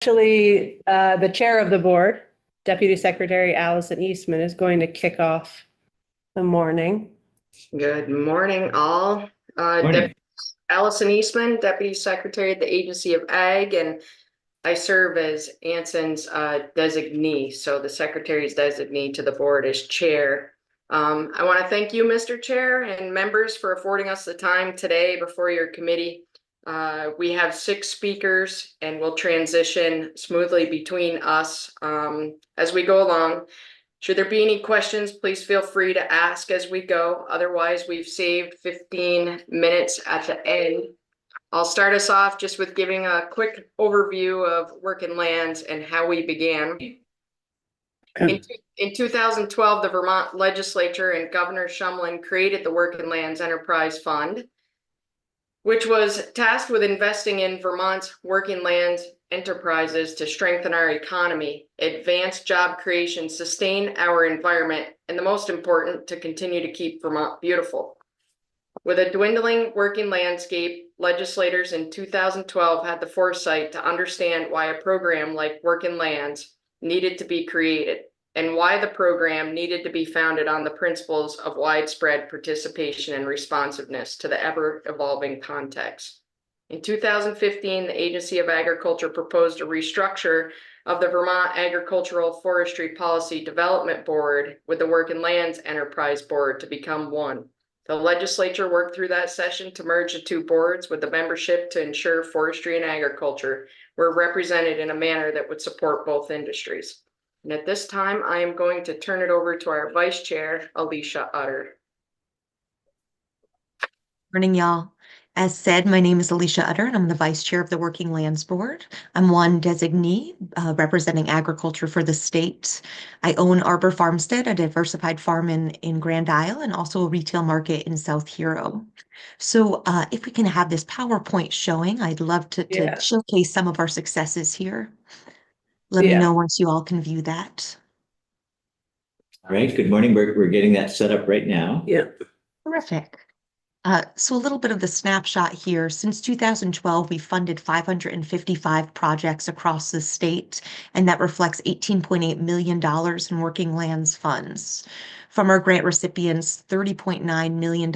Actually, the chair of the board, Deputy Secretary Allison Eastman, is going to kick off the morning. Good morning, all. Morning. Allison Eastman, Deputy Secretary at the Agency of Ag, and I serve as Anson's designee. So the Secretary's designee to the board is chair. I want to thank you, Mr. Chair, and members for affording us the time today before your committee. We have 6 speakers and we'll transition smoothly between us as we go along. Should there be any questions, please feel free to ask as we go. Otherwise, we've saved 15 minutes at the end. I'll start us off just with giving a quick overview of Working Lands and how we began. In 2012, the Vermont legislature and Governor Shumlin created the Working Lands Enterprise Fund, which was tasked with investing in Vermont's working lands enterprises to strengthen our economy, advance job creation, sustain our environment, and the most important, to continue to keep Vermont beautiful. With a dwindling working landscape, legislators in 2012 had the foresight to understand why a program like Working Lands needed to be created, and why the program needed to be founded on the principles of widespread participation and responsiveness to the ever-evolving context. In 2015, the Agency of Agriculture proposed a restructure of the Vermont Agricultural Forestry Policy Development Board with the Working Lands Enterprise Board to become one. The legislature worked through that session to merge the 2 boards with the membership to ensure forestry and agriculture were represented in a manner that would support both industries. And at this time, I am going to turn it over to our Vice Chair, Alicia Utter. Morning, y'all. As said, my name is Alicia Utter, and I'm the Vice Chair of the Working Lands Board. I'm one designee representing agriculture for the state. I own Arbor Farmstead, a diversified farm in Grand Isle, and also a retail market in South Hero. So if we can have this PowerPoint showing, I'd love to showcase some of our successes here. Let me know once you all can view that. All right, good morning. We're getting that set up right now. Yeah. Terrific. So a little bit of the snapshot here. Since 2012, we funded 555 projects across the state, and that reflects $18.8 million in Working Lands funds. From our grant recipients, $30.9 million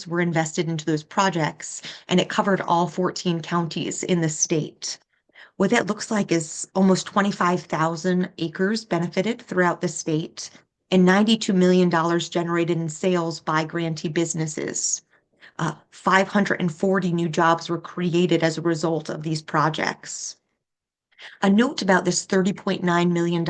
were invested into those projects, and it covered all 14 counties in the state. What that looks like is almost 25,000 acres benefited throughout the state, and $92 million generated in sales by grantee businesses. 540 new jobs were created as a result of these projects. A note about this $30.9 million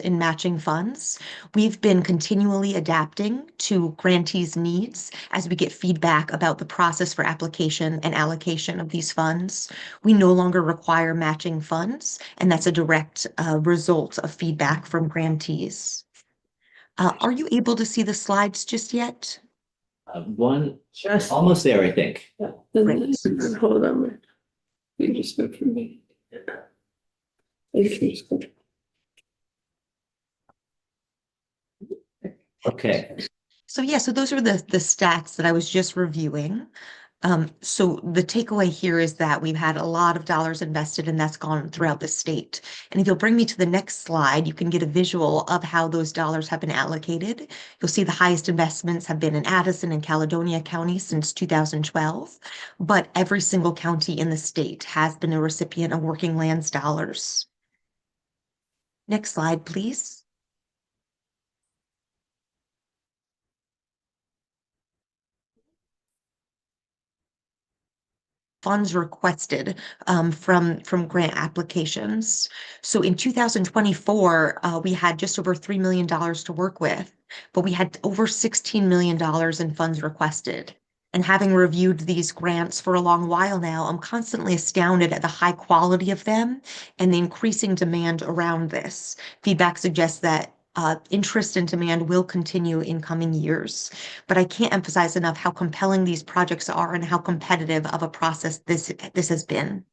in matching funds. We've been continually adapting to grantees' needs as we get feedback about the process for application and allocation of these funds. We no longer require matching funds, and that's a direct result of feedback from grantees. Are you able to see the slides just yet? One, Just almost there, I think. Great. hold on. You just go for me. Okay. So those are the stats that I was just reviewing. So the takeaway here is that we've had a lot of dollars invested, and that's gone throughout the state. And if you'll bring me to the next slide, you can get a visual of how those dollars have been allocated. You'll see the highest investments have been in Addison and Caledonia County since 2012, but every single county in the state has been a recipient of Working Lands dollars. Next slide, please. Funds requested from grant applications. So in 2024, we had just over $3 million to work with, but we had over $16 million in funds requested. And having reviewed these grants for a long while now, I'm constantly astounded at the high quality of them and the increasing demand around this. Feedback suggests that interest and demand will continue in coming years. But I can't emphasize enough how compelling these projects are and how competitive of a process this has been.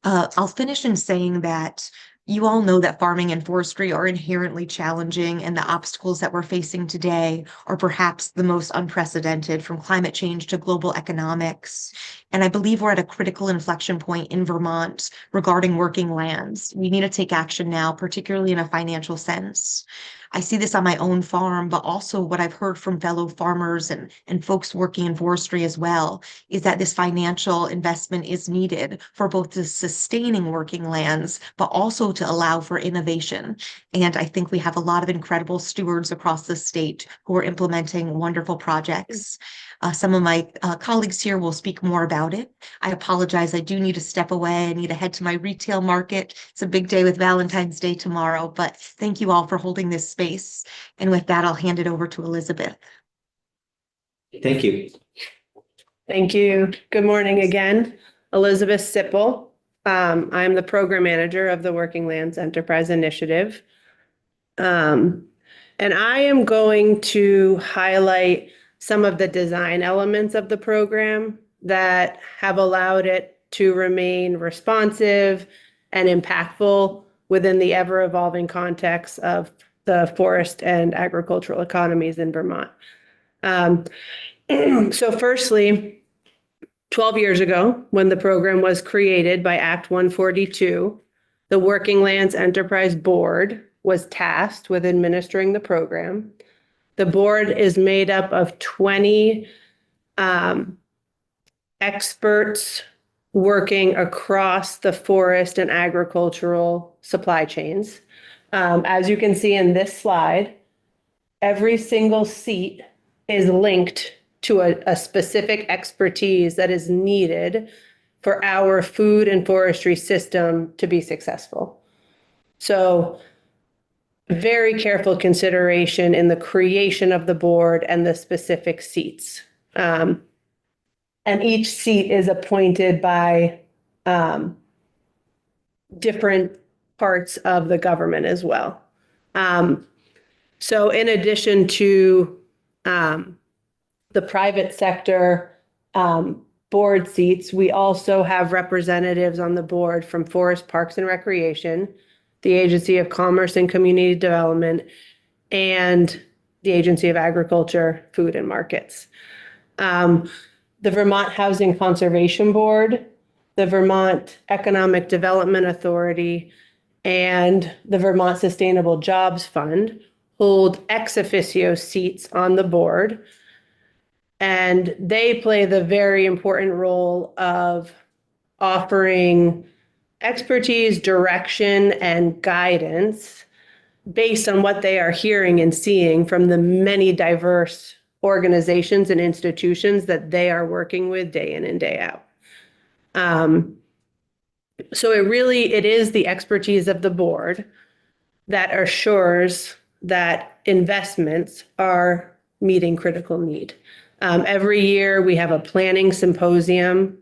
I'll finish in saying that You all know that farming and forestry are inherently challenging, and the obstacles that we're facing today are perhaps the most unprecedented, from climate change to global economics. And I believe we're at a critical inflection point in Vermont regarding working lands. We need to take action now, particularly in a financial sense. I see this on my own farm, but also what I've heard from fellow farmers and folks working in forestry as well, is that this financial investment is needed for both the sustaining working lands, but also to allow for innovation. And I think we have a lot of incredible stewards across the state who are implementing wonderful projects. Some of my colleagues here will speak more about it. I apologize, I do need to step away. I need to head to my retail market. It's a big day with Valentine's Day tomorrow, but thank you all for holding this space. And with that, I'll hand it over to Elizabeth. Thank you. Thank you. Good morning again. Elizabeth Sipple. I'm the program manager of the Working Lands Enterprise Initiative. And I am going to highlight some of the design elements of the program that have allowed it to remain responsive and impactful within the ever-evolving context of the forest and agricultural economies in Vermont. So firstly, 12 years ago, when the program was created by Act 142, the Working Lands Enterprise Board was tasked with administering the program. The board is made up of 20 experts working across the forest and agricultural supply chains. As you can see in this slide, every single seat is linked to a specific expertise that is needed for our food and forestry system to be successful. So very careful consideration in the creation of the board and the specific seats. And each seat is appointed by different parts of the government as well. So in addition to the private sector board seats, we also have representatives on the board from Forest Parks and Recreation, the Agency of Commerce and Community Development, and the Agency of Agriculture, Food and Markets. The Vermont Housing Conservation Board, the Vermont Economic Development Authority, and the Vermont Sustainable Jobs Fund hold ex officio seats on the board. And they play the very important role of offering expertise, direction, and guidance based on what they are hearing and seeing from the many diverse organizations and institutions that they are working with day in and day out. So it is the expertise of the board that assures that investments are meeting critical need. Every year we have a planning symposium,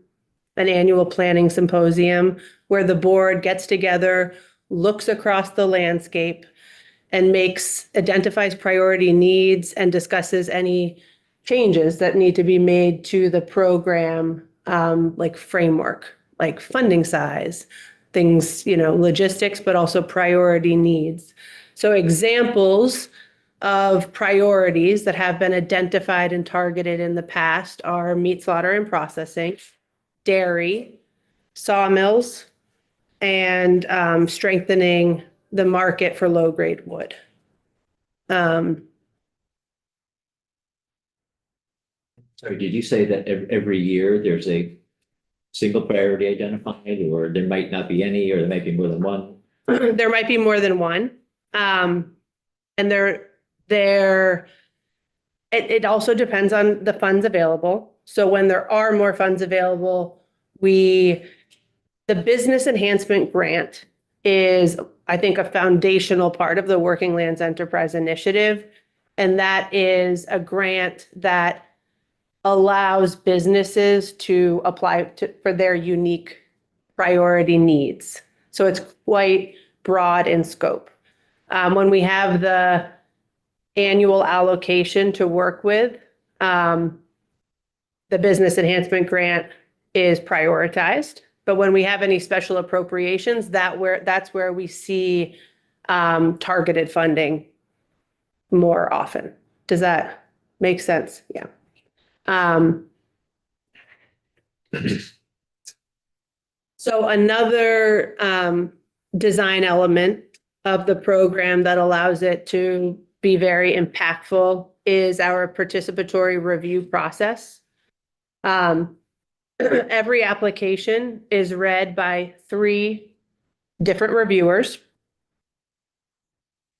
an annual planning symposium, where the board gets together, looks across the landscape, and identifies priority needs and discusses any changes that need to be made to the program, like framework, like funding size, things, logistics, but also priority needs. So examples of priorities that have been identified and targeted in the past are meat slaughter and processing, dairy, sawmills, and strengthening the market for low-grade wood. Sorry, did you say that every year there's a single priority identified, or there might not be any, or there might be more than one? There might be more than one. And it also depends on the funds available. So when there are more funds available, the business enhancement grant is, I think, a foundational part of the Working Lands Enterprise Initiative. And that is a grant that allows businesses to apply for their unique priority needs. So it's quite broad in scope. When we have the annual allocation to work with, the business enhancement grant is prioritized. But when we have any special appropriations, that's where we see targeted funding more often. Does that make sense? Yeah. So another design element of the program that allows it to be very impactful is our participatory review process. Every application is read by 3 different reviewers.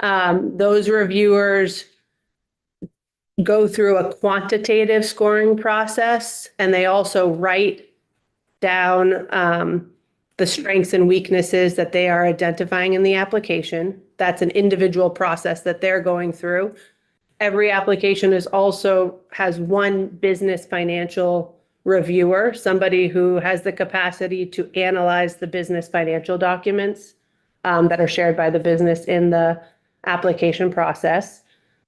Those reviewers go through a quantitative scoring process, and they also write down the strengths and weaknesses that they are identifying in the application. That's an individual process that they're going through. Every application has one business financial reviewer, somebody who has the capacity to analyze the business financial documents that are shared by the business in the application process.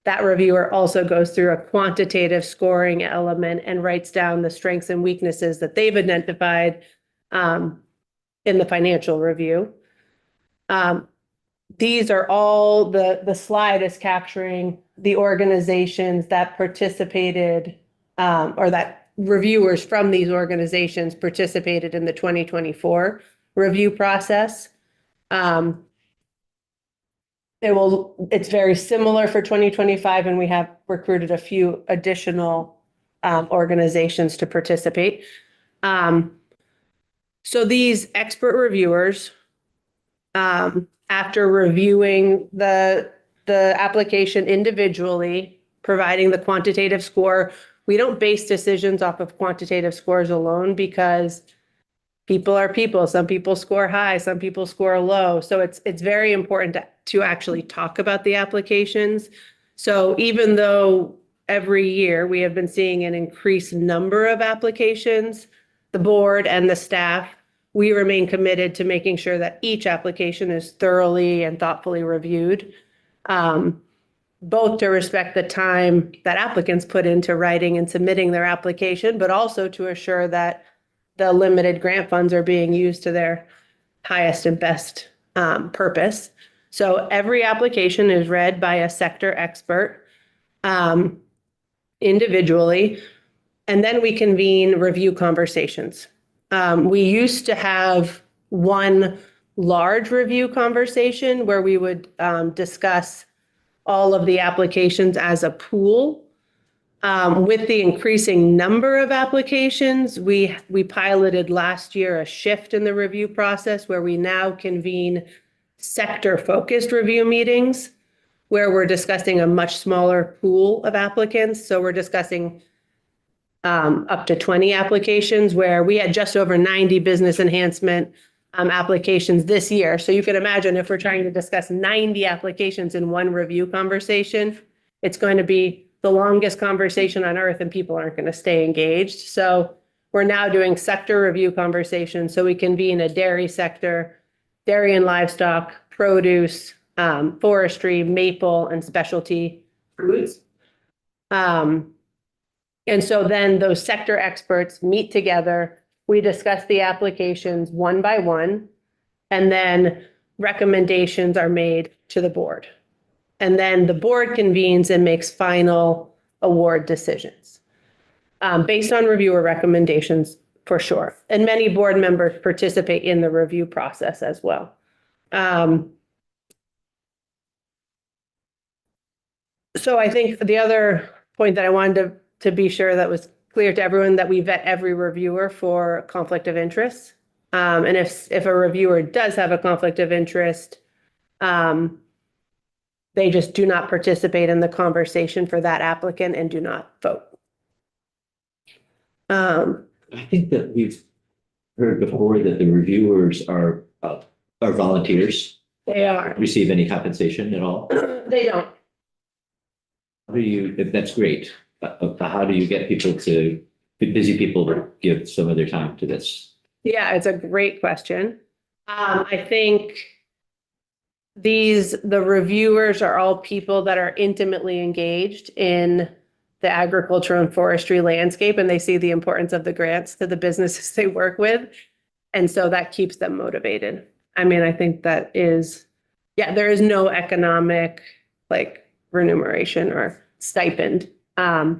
That reviewer also goes through a quantitative scoring element and writes down the strengths and weaknesses that they've identified in the financial review. These are all, the slide is capturing the organizations that participated or that reviewers from these organizations participated in the 2024 review process. It's very similar for 2025, and we have recruited a few additional organizations to participate. So these expert reviewers, after reviewing the application individually, providing the quantitative score, we don't base decisions off of quantitative scores alone because people are people. Some people score high, some people score low. So it's very important to actually talk about the applications. So even though every year we have been seeing an increased number of applications, the board and the staff, we remain committed to making sure that each application is thoroughly and thoughtfully reviewed, both to respect the time that applicants put into writing and submitting their application, but also to assure that the limited grant funds are being used to their highest and best purpose. So every application is read by a sector expert individually, and then we convene review conversations. We used to have one large review conversation where we would discuss all of the applications as a pool. With the increasing number of applications, we piloted last year a shift in the review process where we now convene sector-focused review meetings where we're discussing a much smaller pool of applicants. So we're discussing up to 20 applications, where we had just over 90 business enhancement applications this year. So you can imagine if we're trying to discuss 90 applications in one review conversation, it's going to be the longest conversation on earth and people aren't going to stay engaged. So we're now doing sector review conversations. So we convene a dairy sector, dairy and livestock, produce, forestry, maple, and specialty foods. And so then those sector experts meet together, we discuss the applications one by one, and then recommendations are made to the board. And then the board convenes and makes final award decisions based on reviewer recommendations for sure. And many board members participate in the review process as well. So I think the other point that I wanted to be sure that was clear to everyone, that we vet every reviewer for conflict of interest. And if a reviewer does have a conflict of interest, they just do not participate in the conversation for that applicant and do not vote. I think that we've heard before that the reviewers are volunteers, They are. receive any compensation at all. They don't. That's great. How do you get busy people to give some of their time to this? Yeah, it's a great question. I think the reviewers are all people that are intimately engaged in the agriculture and forestry landscape, and they see the importance of the grants to the businesses they work with. And so that keeps them motivated. I mean, I think that is, yeah, there is no economic like remuneration or stipend. I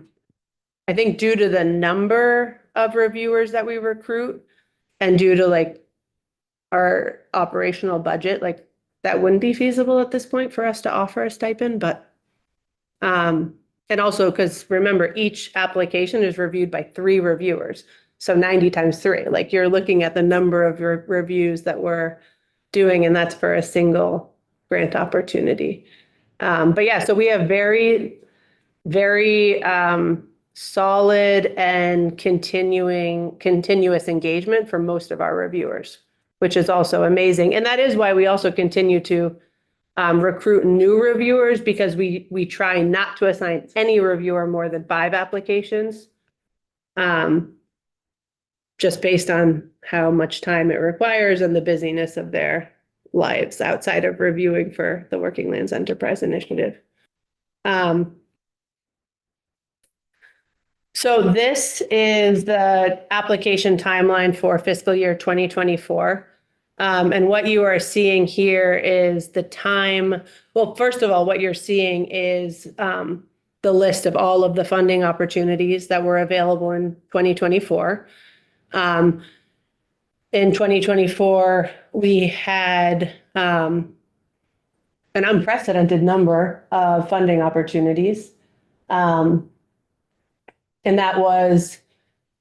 think due to the number of reviewers that we recruit and due to like our operational budget, like that wouldn't be feasible at this point for us to offer a stipend, but and also because remember, each application is reviewed by 3 reviewers. So 90 times 3, like you're looking at the number of reviews that we're doing, and that's for a single grant opportunity. But yeah, so we have very, very solid and continuous engagement for most of our reviewers, which is also amazing. And that is why we also continue to recruit new reviewers, because we try not to assign any reviewer more than 5 applications. Just based on how much time it requires and the busyness of their lives outside of reviewing for the Working Lands Enterprise Initiative. So this is the application timeline for fiscal year 2024. And what you are seeing here is the time. Well, first of all, what you're seeing is the list of all of the funding opportunities that were available in 2024. In 2024, we had an unprecedented number of funding opportunities. And that was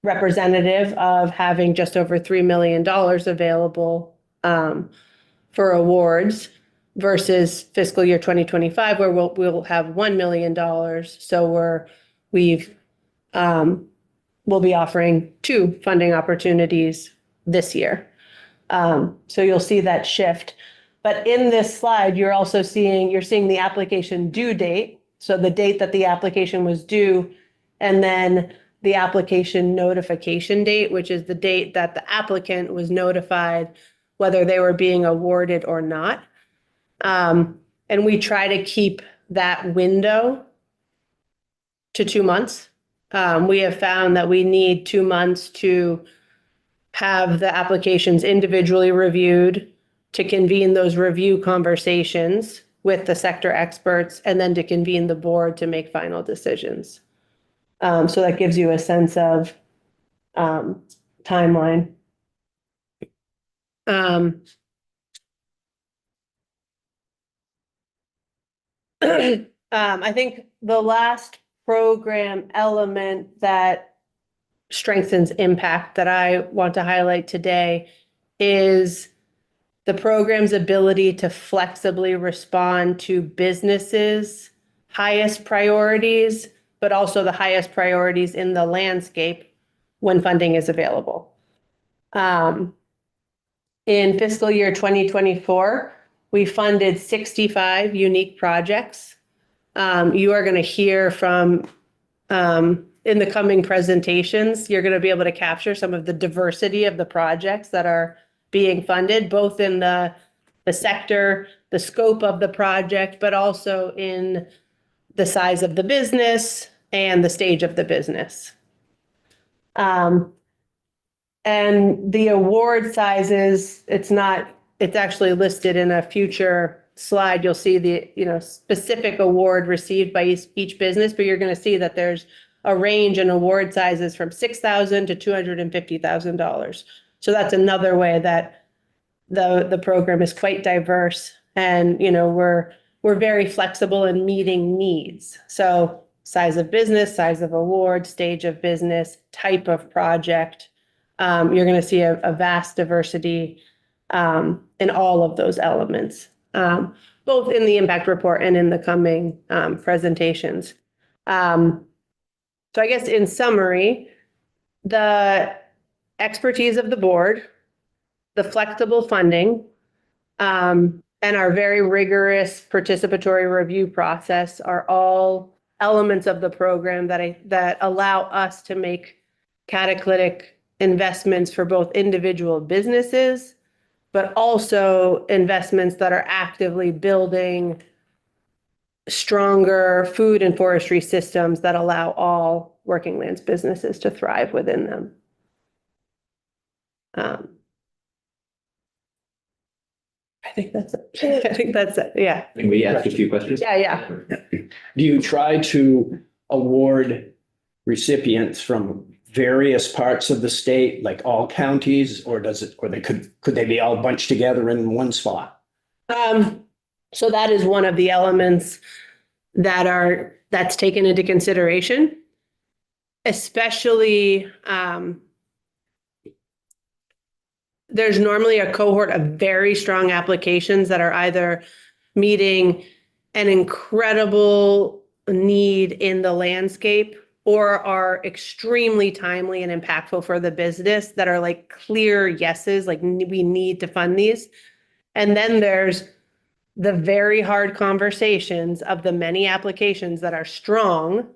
representative of having just over $3 million available for awards versus fiscal year 2025, where we'll have $1 million. So we'll be offering 2 funding opportunities this year. So you'll see that shift. But in this slide, you're seeing the application due date. So the date that the application was due, and then the application notification date, which is the date that the applicant was notified whether they were being awarded or not. And we try to keep that window to 2 months. We have found that we need 2 months to have the applications individually reviewed, to convene those review conversations with the sector experts, and then to convene the board to make final decisions. So that gives you a sense of timeline. I think the last program element that strengthens impact that I want to highlight today is the program's ability to flexibly respond to businesses' highest priorities, but also the highest priorities in the landscape when funding is available. In fiscal year 2024, we funded 65 unique projects. You are going to hear from, in the coming presentations, you're going to be able to capture some of the diversity of the projects that are being funded, both in the sector, the scope of the project, but also in the size of the business and the stage of the business. And the award sizes, it's actually listed in a future slide. You'll see the specific award received by each business, but you're going to see that there's a range in award sizes from $6,000 to $250,000. So that's another way that the program is quite diverse, and we're very flexible in meeting needs. So size of business, size of award, stage of business, type of project. You're going to see a vast diversity in all of those elements, both in the impact report and in the coming presentations. So I guess in summary, the expertise of the board, the flexible funding, and our very rigorous participatory review process are all elements of the program that allow us to make catalytic investments for both individual businesses, but also investments that are actively building stronger food and forestry systems that allow all Working Lands businesses to thrive within them. think that's it. I think that's it. Yeah. Can we ask a few questions? Yeah. Do you try to award recipients from various parts of the state, like all counties, or could they be all bunched together in one spot? So that is one of the elements that's taken into consideration, especially, there's normally a cohort of very strong applications that are either meeting an incredible need in the landscape or are extremely timely and impactful for the business that are like clear yeses, like we need to fund these. And then there's the very hard conversations of the many applications that are strong,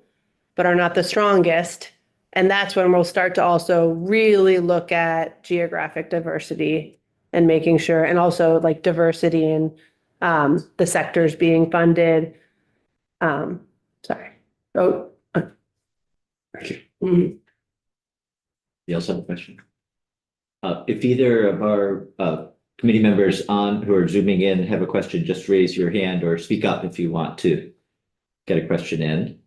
but are not the strongest. And that's when we'll start to also really look at geographic diversity and making sure, and also like diversity in the sectors being funded. Sorry. Thank you. Mhm. You also have a question? If either of our committee members who are zooming in have a question, just raise your hand or speak up if you want to get a question in.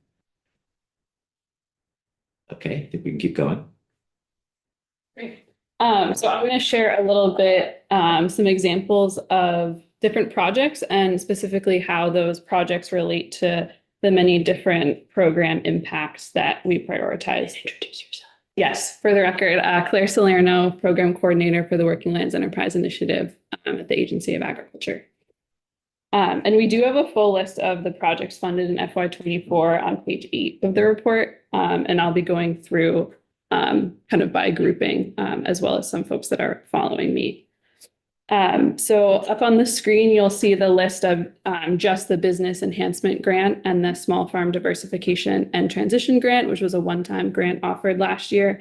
Okay, I think we can keep going. Great. So I'm going to share a little bit, some examples of different projects and specifically how those projects relate to the many different program impacts that we prioritize. Introduce yourself. Yes, for the record, Claire Salerno, Program Coordinator for the Working Lands Enterprise Initiative at the Agency of Agriculture. And we do have a full list of the projects funded in FY24 on page 8 of the report. And I'll be going through kind of by grouping, as well as some folks that are following me. So up on the screen, you'll see the list of just the Business Enhancement Grant and the Small Farm Diversification and Transition Grant, which was a one-time grant offered last year.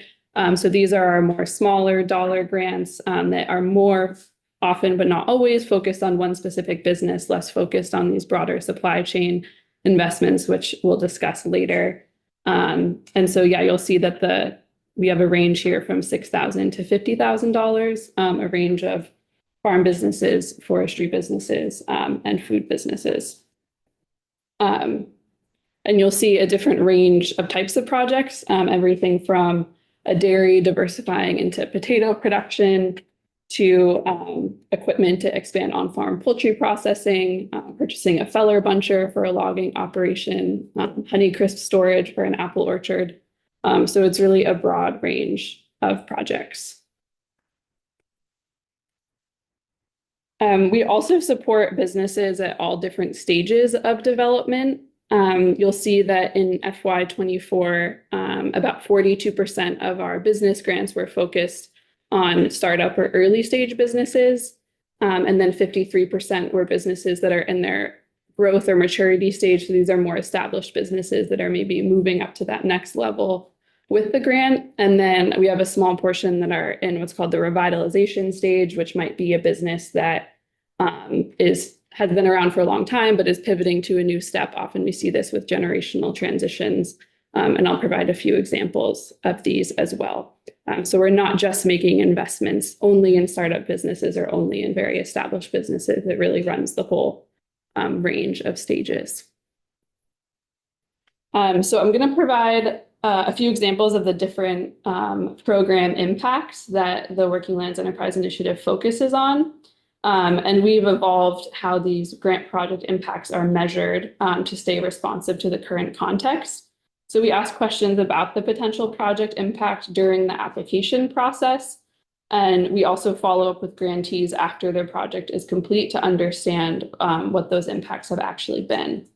So these are our more smaller dollar grants that are more often, but not always, focused on one specific business, less focused on these broader supply chain investments, which we'll discuss later. And so, yeah, you'll see that we have a range here from $6,000 to $50,000, a range of farm businesses, forestry businesses, and food businesses. And you'll see a different range of types of projects, everything from a dairy diversifying into potato production to equipment to expand on-farm poultry processing, purchasing a feller buncher for a logging operation, Honeycrisp storage for an apple orchard. So it's really a broad range of projects. We also support businesses at all different stages of development. You'll see that in FY24, about 42% of our business grants were focused on startup or early stage businesses. And then 53% were businesses that are in their growth or maturity stage. So these are more established businesses that are maybe moving up to that next level with the grant. And then we have a small portion that are in what's called the revitalization stage, which might be a business that has been around for a long time, but is pivoting to a new step. Often we see this with generational transitions. And I'll provide a few examples of these as well. So we're not just making investments only in startup businesses or only in very established businesses. It really runs the whole range of stages. So I'm going to provide a few examples of the different program impacts that the Working Lands Enterprise Initiative focuses on. And we've evolved how these grant project impacts are measured to stay responsive to the current context. So we ask questions about the potential project impact during the application process. And we also follow up with grantees after their project is complete to understand what those impacts have actually been.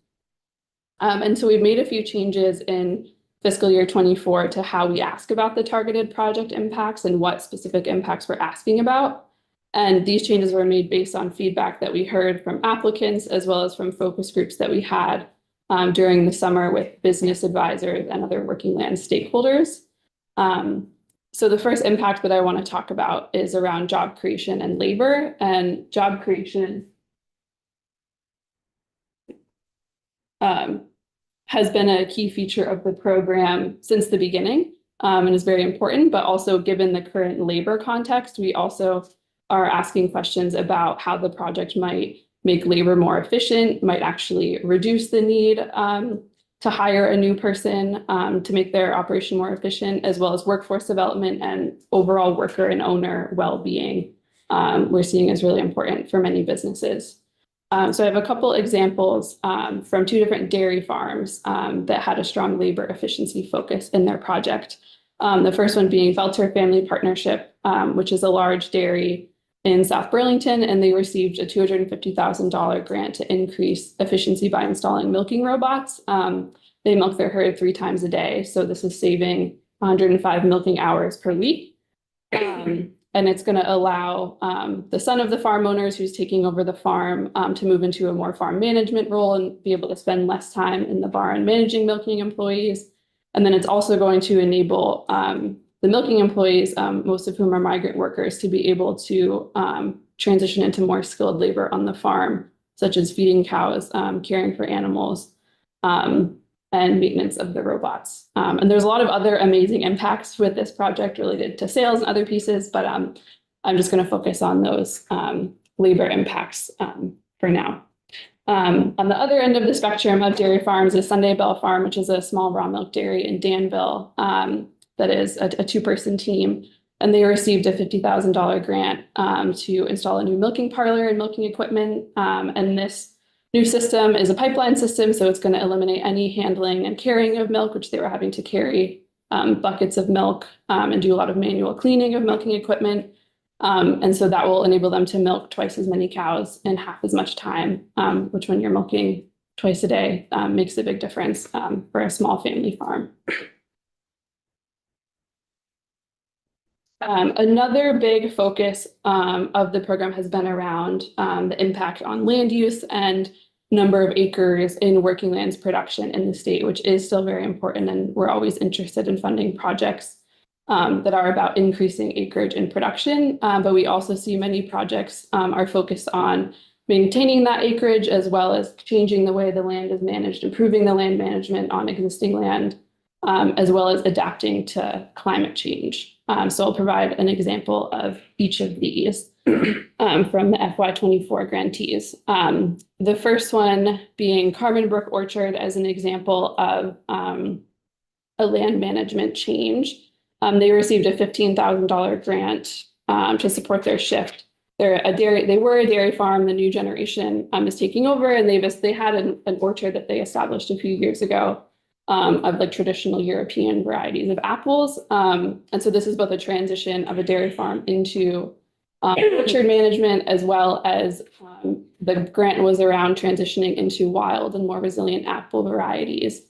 And so we've made a few changes in fiscal year 24 to how we ask about the targeted project impacts and what specific impacts we're asking about. And these changes were made based on feedback that we heard from applicants as well as from focus groups that we had during the summer with business advisors and other working land stakeholders. So the first impact that I want to talk about is around job creation and labor. And job creation has been a key feature of the program since the beginning and is very important, but also given the current labor context, we also are asking questions about how the project might make labor more efficient, might actually reduce the need to hire a new person to make their operation more efficient, as well as workforce development and overall worker and owner well-being. We're seeing is really important for many businesses. So I have a couple examples from two different dairy farms that had a strong labor efficiency focus in their project. The first one being Velter Family Partnership, which is a large dairy in South Burlington, and they received a $250,000 grant to increase efficiency by installing milking robots. They milk their herd 3 times a day, so this is saving 105 milking hours per week. And it's going to allow the son of the farm owners who's taking over the farm to move into a more farm management role and be able to spend less time in the barn managing milking employees. And then it's also going to enable the milking employees, most of whom are migrant workers, to be able to transition into more skilled labor on the farm, such as feeding cows, caring for animals, and maintenance of the robots. And there's a lot of other amazing impacts with this project related to sales and other pieces, but I'm just going to focus on those labor impacts for now. On the other end of the spectrum of dairy farms is Sunday Bell Farm, which is a small raw milk dairy in Danville that is a 2-person team. And they received a $50,000 grant to install a new milking parlor and milking equipment. And this new system is a pipeline system, so it's going to eliminate any handling and carrying of milk, which they were having to carry buckets of milk and do a lot of manual cleaning of milking equipment. And so that will enable them to milk twice as many cows in half as much time, which when you're milking twice a day makes a big difference for a small family farm. Another big focus of the program has been around the impact on land use and number of acres in working lands production in the state, which is still very important. And we're always interested in funding projects that are about increasing acreage in production. But we also see many projects are focused on maintaining that acreage, as well as changing the way the land is managed, improving the land management on existing land, as well as adapting to climate change. So I'll provide an example of each of these from the FY24 grantees. The first one being Carmen Brook Orchard as an example of a land management change. They received a $15,000 grant to support their shift. They were a dairy farm. The new generation is taking over, and they had an orchard that they established a few years ago of like traditional European varieties of apples. And so this is both a transition of a dairy farm into orchard management, as well as the grant was around transitioning into wild and more resilient apple varieties.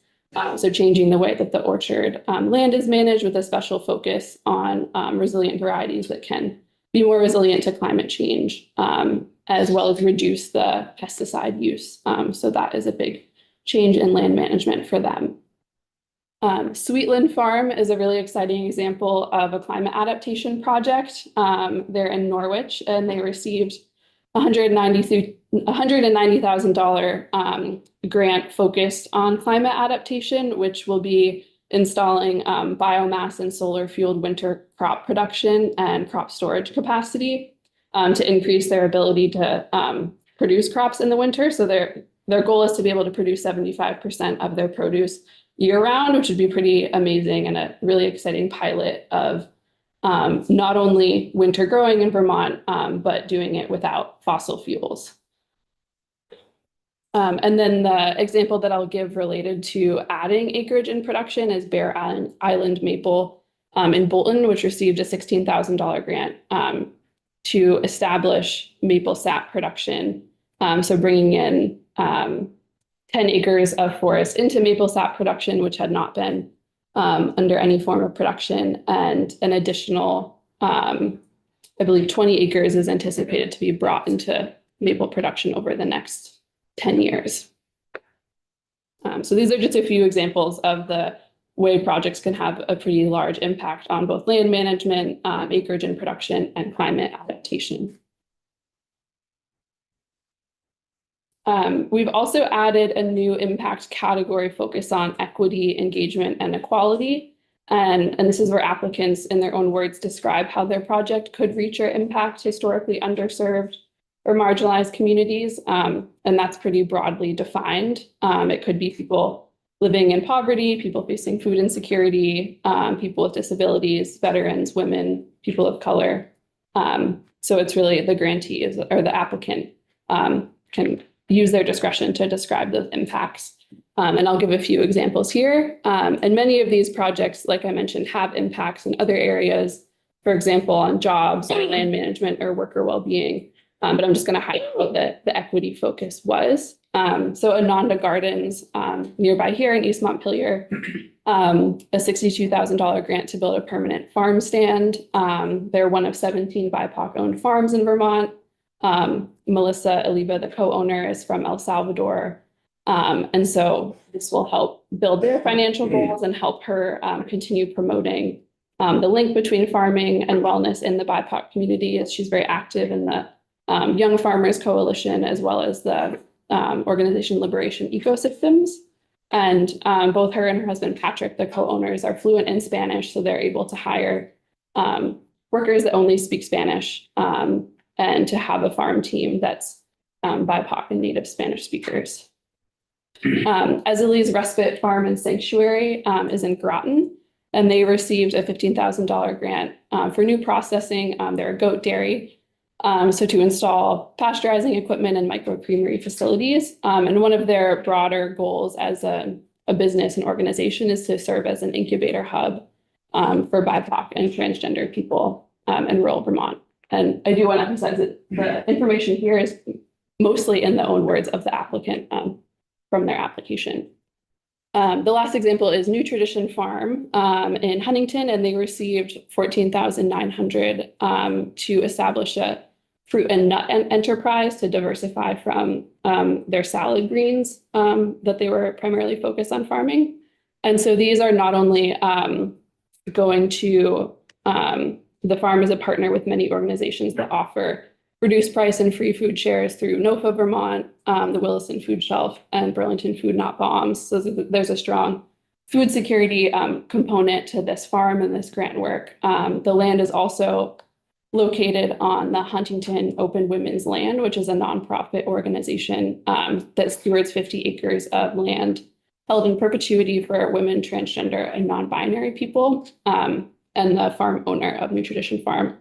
So changing the way that the orchard land is managed with a special focus on resilient varieties that can be more resilient to climate change, as well as reduce the pesticide use. So that is a big change in land management for them. Sweetland Farm is a really exciting example of a climate adaptation project. They're in Norwich, and they received $190,000 grant focused on climate adaptation, which will be installing biomass and solar-fueled winter crop production and crop storage capacity to increase their ability to produce crops in the winter. So their goal is to be able to produce 75% of their produce year-round, which would be pretty amazing and a really exciting pilot of not only winter growing in Vermont, but doing it without fossil fuels. And then the example that I'll give related to adding acreage in production is Bear Island Maple in Bolton, which received a $16,000 grant to establish maple sap production. So bringing in 10 acres of forest into maple sap production, which had not been under any form of production, and an additional, I believe 20 acres is anticipated to be brought into maple production over the next 10 years. So these are just a few examples of the way projects can have a pretty large impact on both land management, acreage and production, and climate adaptation. We've also added a new impact category focused on equity, engagement, and equality. And this is where applicants, in their own words, describe how their project could reach or impact historically underserved or marginalized communities. And that's pretty broadly defined. It could be people living in poverty, people facing food insecurity, people with disabilities, veterans, women, people of color. So it's really the grantee or the applicant can use their discretion to describe those impacts. And I'll give a few examples here. And many of these projects, like I mentioned, have impacts in other areas, for example, on jobs, or land management, or worker well-being. But I'm just going to highlight what the equity focus was. So Ananda Gardens, nearby here in East Montpelier, a $62,000 grant to build a permanent farm stand. They're one of 17 BIPOC-owned farms in Vermont. Melissa Oliva, the co-owner, is from El Salvador. And so this will help build their financial goals and help her continue promoting the link between farming and wellness in the BIPOC community, as she's very active in the Young Farmers Coalition, as well as the organization Liberation Ecosystems. And both her and her husband, Patrick, the co-owners, are fluent in Spanish, so they're able to hire workers that only speak Spanish and to have a farm team that's BIPOC and native Spanish speakers. Esley's Respite Farm and Sanctuary is in Groton, and they received a $15,000 grant for new processing. They're a goat dairy, so to install pasteurizing equipment and micro creamery facilities. And one of their broader goals as a business and organization is to serve as an incubator hub for BIPOC and transgender people in rural Vermont. And I do want to emphasize that the information here is mostly in the own words of the applicant from their application. The last example is New Tradition Farm in Huntington, and they received $14,900 to establish a fruit and nut enterprise to diversify from their salad greens that they were primarily focused on farming. And so these are not only going to, the farm is a partner with many organizations that offer reduced price and free food shares through NOFA Vermont, the Williston Food Shelf, and Burlington Food Not Bombs. So there's a strong food security component to this farm and this grant work. The land is also located on the Huntington Open Women's Land, which is a nonprofit organization that stewards 50 acres of land held in perpetuity for women, transgender, and non-binary people. And the farm owner of New Tradition Farm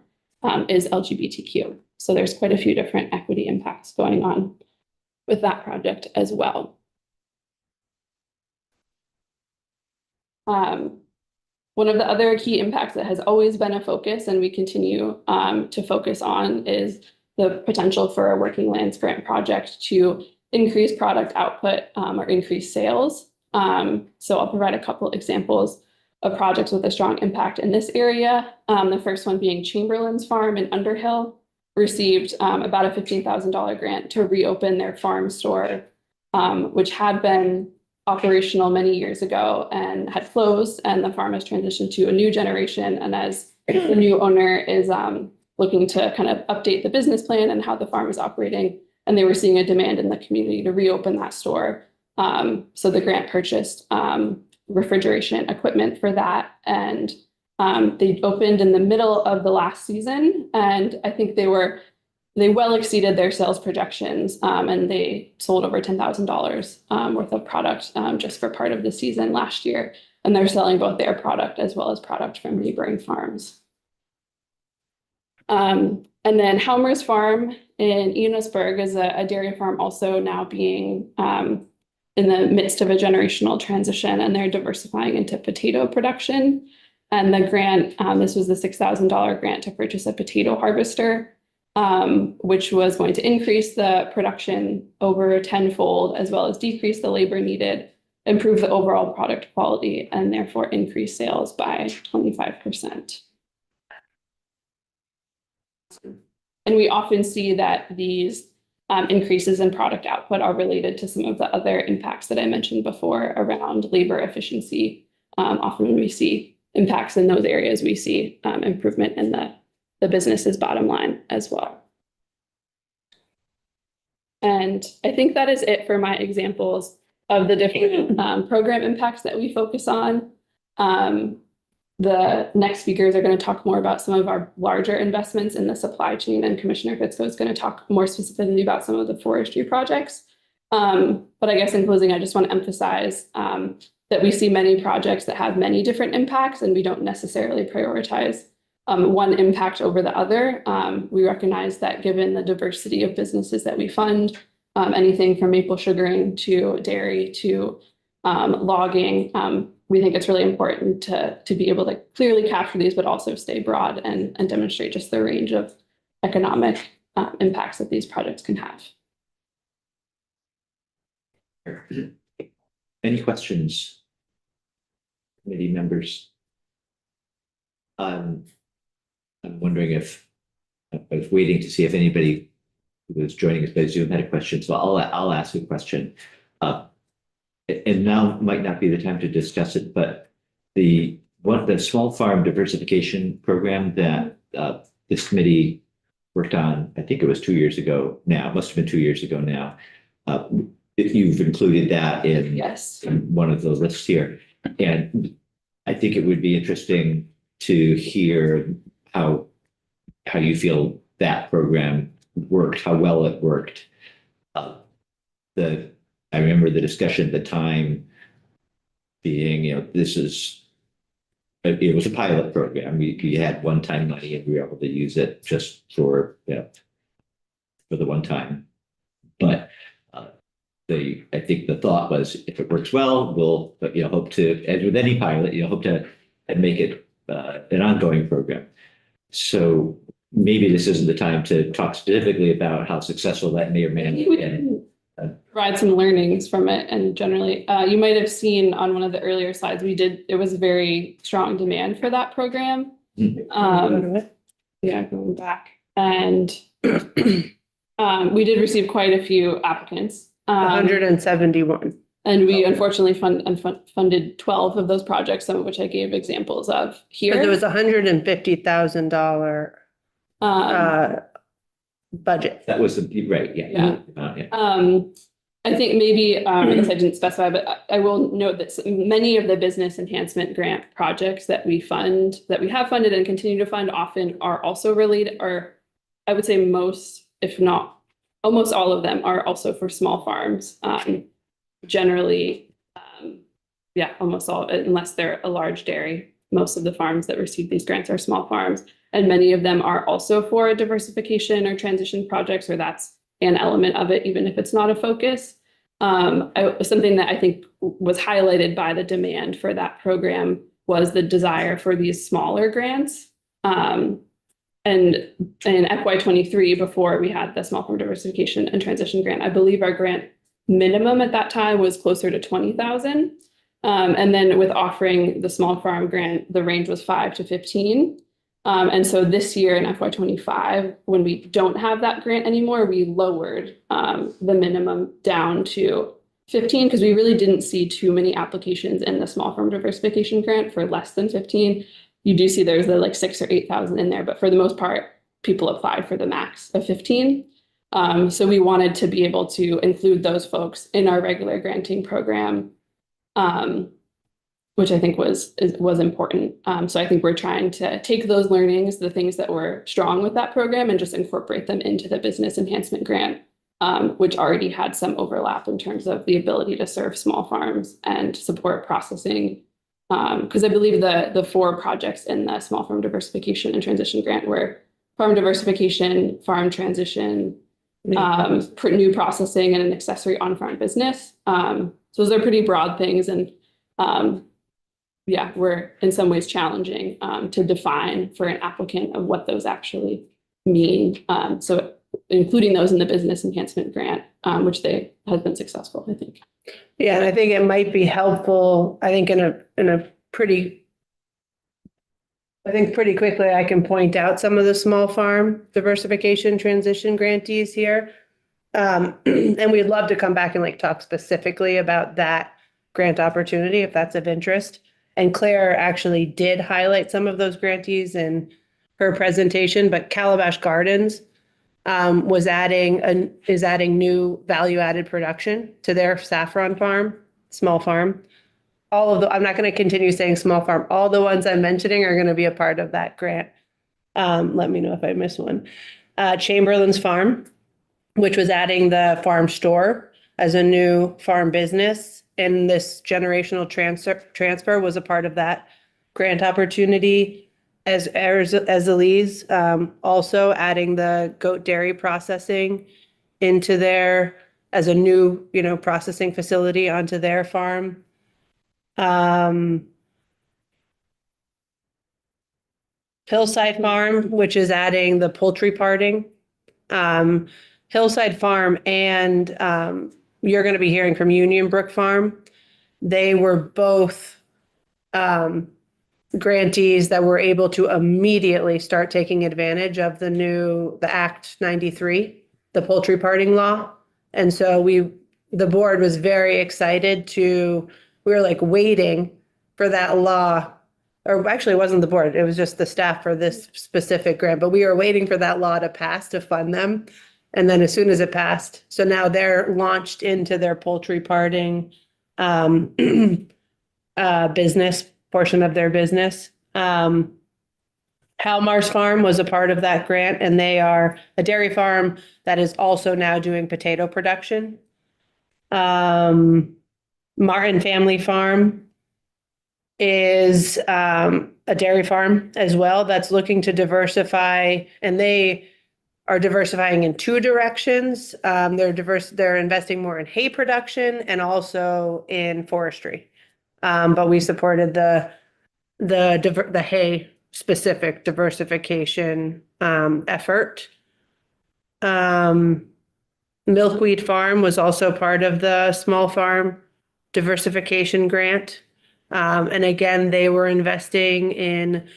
is LGBTQ. So there's quite a few different equity impacts going on with that project as well. One of the other key impacts that has always been a focus, and we continue to focus on, is the potential for a Working Lands Grant project to increase product output or increase sales. So I'll provide a couple examples of projects with a strong impact in this area. The first one being Chamberlain's Farm in Underhill received about a $15,000 grant to reopen their farm store, which had been operational many years ago and had closed, and the farm has transitioned to a new generation. And as the new owner is looking to kind of update the business plan and how the farm is operating, and they were seeing a demand in the community to reopen that store. So the grant purchased refrigeration equipment for that, and they opened in the middle of the last season, and I think they well exceeded their sales projections, and they sold over $10,000 worth of product just for part of the season last year, and they're selling both their product as well as product from neighboring farms. And then Helmer's Farm in Enosburg is a dairy farm also now being in the midst of a generational transition, and they're diversifying into potato production. And the grant, this was the $6,000 grant to purchase a potato harvester, which was going to increase the production over tenfold, as well as decrease the labor needed, improve the overall product quality, and therefore increase sales by 25%. And we often see that these increases in product output are related to some of the other impacts that I mentioned before around labor efficiency. Often when we see impacts in those areas, we see improvement in the business's bottom line as well. And I think that is it for my examples of the different program impacts that we focus on. The next speakers are going to talk more about some of our larger investments in the supply chain, and Commissioner Fitzko is going to talk more specifically about some of the forestry projects. But I guess in closing, I just want to emphasize that we see many projects that have many different impacts, and we don't necessarily prioritize one impact over the other. We recognize that given the diversity of businesses that we fund, anything from maple sugaring to dairy to logging, we think it's really important to be able to clearly capture these, but also stay broad and demonstrate just the range of economic impacts that these projects can have. Any questions? Committee members? I'm wondering if, I was waiting to see if anybody who was joining us by Zoom had a question, so I'll ask a question. And now might not be the time to discuss it, but the small farm diversification program that this committee worked on, I think it was 2 years ago now, it must have been 2 years ago now. If you've included that in Yes. one of the lists here, and I think it would be interesting to hear how you feel that program worked, how well it worked. I remember the discussion at the time being, it was a pilot program. We had one-time money and we were able to use it just for the one time. But I think the thought was, if it works well, we'll hope to, as with any pilot, hope to make it an ongoing program. So maybe this isn't the time to talk specifically about how successful that may or may not be. Provide some learnings from it, and generally, you might have seen on one of the earlier slides, it was very strong demand for that program. Yeah, going back, and we did receive quite a few applicants. 171. And we unfortunately funded 12 of those projects, some of which I gave examples of here. But there was $150,000 budget. That was right, yeah. I think maybe, I guess I didn't specify, but I will note that many of the business enhancement grant projects that we have funded and continue to fund often are also related, or I would say most, if not almost all of them, are also for small farms. Generally, almost all, unless they're a large dairy, most of the farms that receive these grants are small farms. And many of them are also for diversification or transition projects, or that's an element of it, even if it's not a focus. Something that I think was highlighted by the demand for that program was the desire for these smaller grants. And in FY23, before we had the small farm diversification and transition grant, I believe our grant minimum at that time was closer to 20,000. And then with offering the small farm grant, the range was 5 to 15. And so this year in FY25, when we don't have that grant anymore, we lowered the minimum down to 15 because we really didn't see too many applications in the small farm diversification grant for less than 15. You do see there's the 6 or 8,000 in there, but for the most part, people applied for the max of 15. So we wanted to be able to include those folks in our regular granting program, which I think was important. So I think we're trying to take those learnings, the things that were strong with that program, and just incorporate them into the business enhancement grant, which already had some overlap in terms of the ability to serve small farms and support processing. Because I believe the 4 projects in the small farm diversification and transition grant were farm diversification, farm transition, new processing, and an accessory on-farm business. So those are pretty broad things, and were in some ways challenging to define for an applicant of what those actually mean. So including those in the business enhancement grant, which has been successful, I think. Yeah, and I think it might be helpful, I think pretty quickly, I can point out some of the small farm diversification transition grantees here. And we'd love to come back and talk specifically about that grant opportunity if that's of interest. And Claire actually did highlight some of those grantees in her presentation, but Calabash Gardens is adding new value-added production to their saffron farm, small farm. all of the, I'm not going to continue saying small farm. All the ones I'm mentioning are going to be a part of that grant. Let me know if I miss one. Chamberlain's Farm, which was adding the farm store as a new farm business. And this generational transfer was a part of that grant opportunity. As Elise, also adding the goat dairy processing into their, as a new, processing facility onto their farm. Hillside Farm, which is adding the poultry parting. Hillside Farm and you're going to be hearing from Union Brook Farm. They were both grantees that were able to immediately start taking advantage of the Act 93, the poultry parting law. And so the board was very excited we were like waiting for that law, or actually it wasn't the board, it was just the staff for this specific grant, but we were waiting for that law to pass to fund them. And then as soon as it passed, so now they're launched into their poultry parting business, portion of their business. Halmar's Farm was a part of that grant, and they are a dairy farm that is also now doing potato production. Martin Family Farm is a dairy farm as well that's looking to diversify, and they are diversifying in two directions. They're investing more in hay production and also in forestry. But we supported the hay specific diversification effort. Milkweed Farm was also part of the small farm diversification grant. And again, they were investing in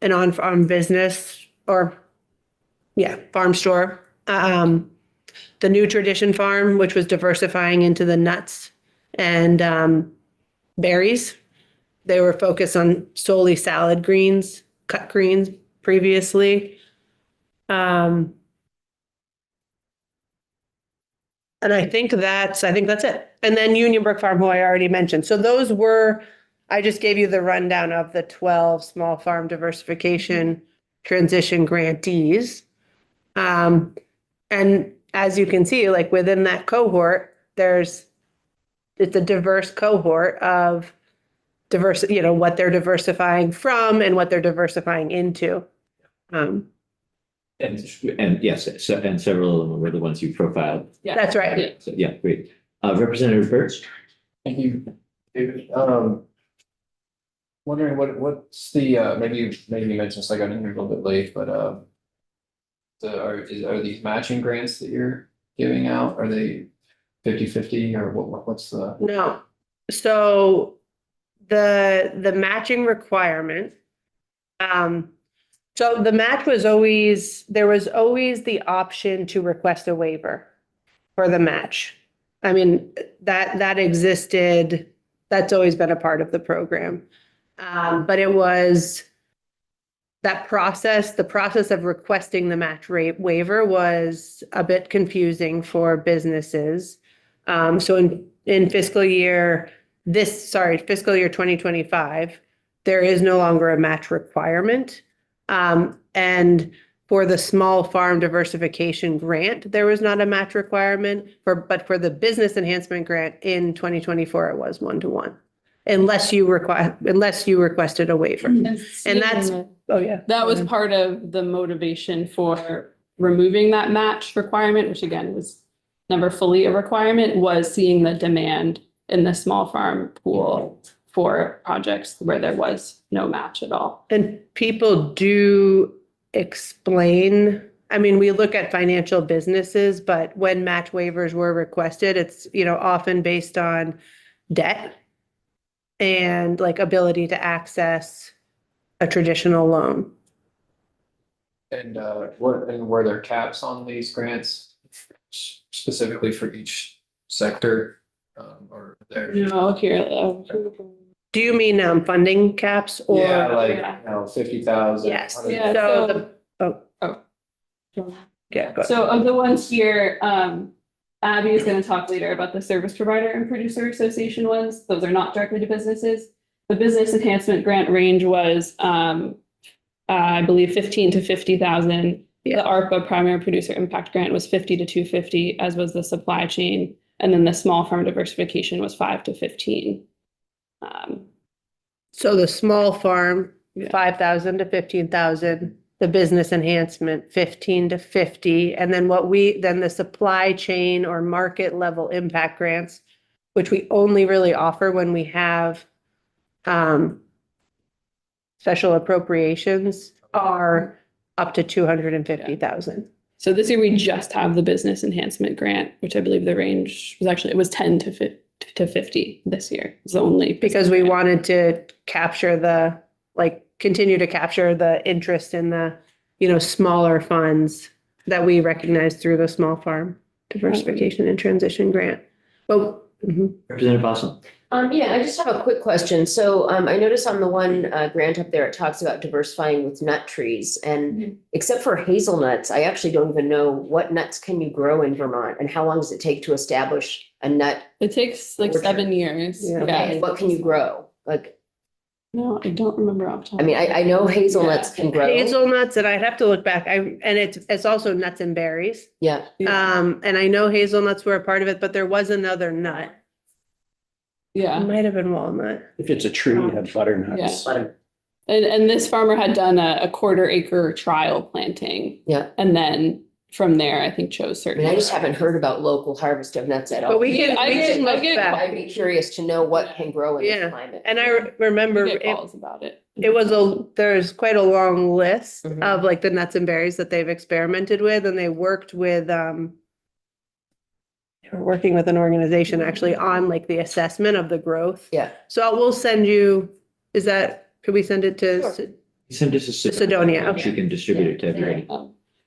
an on-farm business farm store. The New Tradition Farm, which was diversifying into the nuts and berries. They were focused on solely salad greens, cut greens previously. And I think that's it. And then Union Brook Farm, who I already mentioned. So I just gave you the rundown of the 12 small farm diversification transition grantees. And as you can see, like within that cohort, it's a diverse cohort of what they're diversifying from and what they're diversifying into. And yes, and several of them were the ones you profiled. Yeah. That's right. So, yeah, great. Representative Burts? Thank you, David. Wondering what's the, maybe you mentioned this, I got in here a little bit late, but, are these matching grants that you're giving out? Are they 50-50 or what's the? No. So the matching requirement, so the match there was always the option to request a waiver for the match. I mean, that existed, that's always been a part of the program. But it was the process of requesting the match rate waiver was a bit confusing for businesses. So in fiscal year 2025, there is no longer a match requirement. And for the small farm diversification grant, there was not a match requirement but for the business enhancement grant in 2024, it was 1-to-1. Unless you requested a waiver. And that's, that was part of the motivation for removing that match requirement, which again was never fully a requirement, was seeing the demand in the small farm pool for projects where there was no match at all. And people do explain, I mean, we look at financial businesses, but when match waivers were requested, it's, often based on debt and like ability to access a traditional loan. And were there caps on these grants specifically for each sector? Or there? No, here. Do you mean funding caps or? Yeah, like, Yeah. 50,000. Yes. 100,000. Yeah, So so- yeah, go ahead. So of the ones here, Abby is going to talk later about the service provider and producer association ones. Those are not directly to businesses. The business enhancement grant range was, I believe, 15 to 50,000. The ARPA primary producer impact grant was 50 to 250, as was the supply chain. And then the small farm diversification was 5 to 15. So the small farm, Yeah. 5,000 to 15,000, the business enhancement, 15 to 50. And then then the supply chain or market level impact grants, which we only really offer when we have special appropriations, are up to 250,000. So this year we just have the business enhancement grant, which I believe the range was actually, it was 10 to 50 this year. It's the only. Because we wanted to capture continue to capture the interest in the, smaller funds that we recognize through the small farm diversification and transition grant. Well, Representative Fossum. Yeah, I just have a quick question. So I noticed on the one grant up there, it talks about diversifying with nut trees. And except for hazelnuts, I actually don't even know what nuts can you grow in Vermont and how long does it take to establish a nut? It takes like Orchard. 7 years. Yeah. Okay, and what can you grow? Like, No, I don't remember off the top. I mean, I know hazelnuts can grow. hazelnuts, and I'd have to look back. And it's also nuts and berries. Yeah, And I know hazelnuts were a part of it, but there was another nut. It Yeah. might have been walnut. If it's a tree, you have butternuts. but, And this farmer had done a 1/4 acre trial planting. yeah. And then from there, I think chose I certain. mean, I just haven't heard about local harvest of nuts at all. But we can I look get back. I'd be curious to know what can grow in Yeah. this climate. And I remember We get it calls about it. there's quite a long list Mhm. of like the nuts and berries that they've experimented with, and they worked with they were working with an organization actually on like the assessment of the growth. Yeah. So we'll send you, could we send it to? Sure. Send this to Sidonia, Sidonia. She okay. can distribute it to everybody.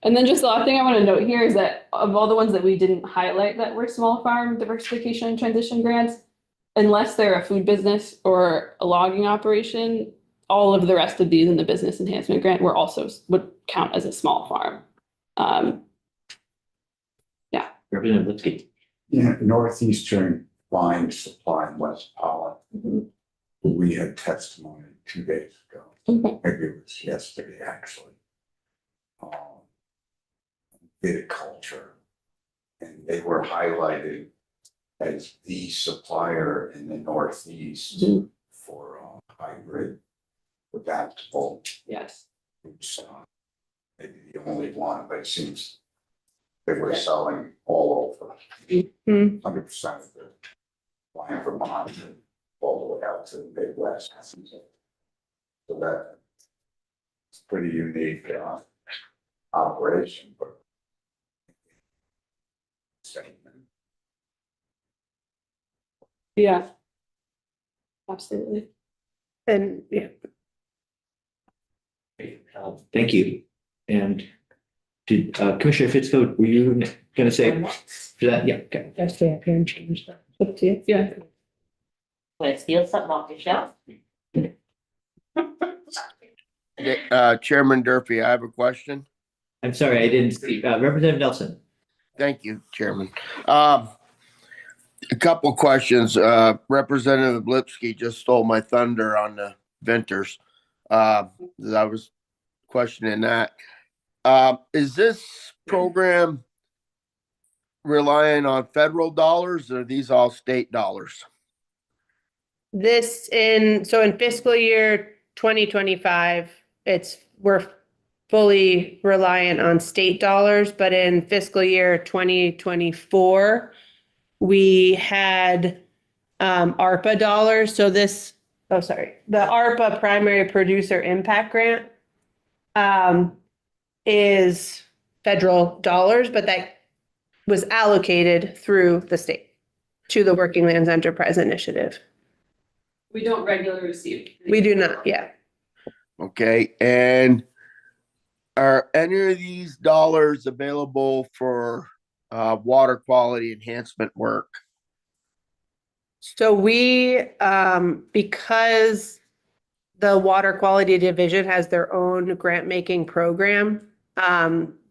And then just the last thing I want to note here is that of all the ones that we didn't highlight that were small farm diversification and transition grants, unless they're a food business or a logging operation, all of the rest of these in the business enhancement grant would count as a small farm. Representative Lipsky. Yeah, Northeastern Line Supply in West Pollock. We had testimony 2 days ago, Okay. maybe it was yesterday, actually. Viticulture. And they were highlighted as the supplier in the Northeast Mhm. for hybrid adaptable. Yes. It's maybe the only one, but it seems they were selling all over. Hmm. 100% of the line Vermont and all the way out to the Midwest. So that it's pretty unique operation, but. Yeah. Absolutely. And yeah, Thank you. And did Commissioner Fitzko, were you gonna say for that? Yeah, okay. I stay up here and change that. Up to you. Yeah. Want to steal something off your shelf? Chairman Durfee, I have a question. I'm sorry, I didn't see, Representative Nelson. Thank you, Chairman. A couple questions. Representative Lipsky just stole my thunder on the Venters. I was questioning that. Is this program relying on federal dollars or are these all state dollars? in fiscal year 2025, we're fully reliant on state dollars, but in fiscal year 2024, we had ARPA dollars. So the ARPA Primary Producer Impact Grant is federal dollars, but that was allocated through the state to the Working Lands Enterprise Initiative. We don't regularly receive. We do not, yeah. Okay, and are any of these dollars available for water quality enhancement work? So we, because the Water Quality Division has their own grant-making program,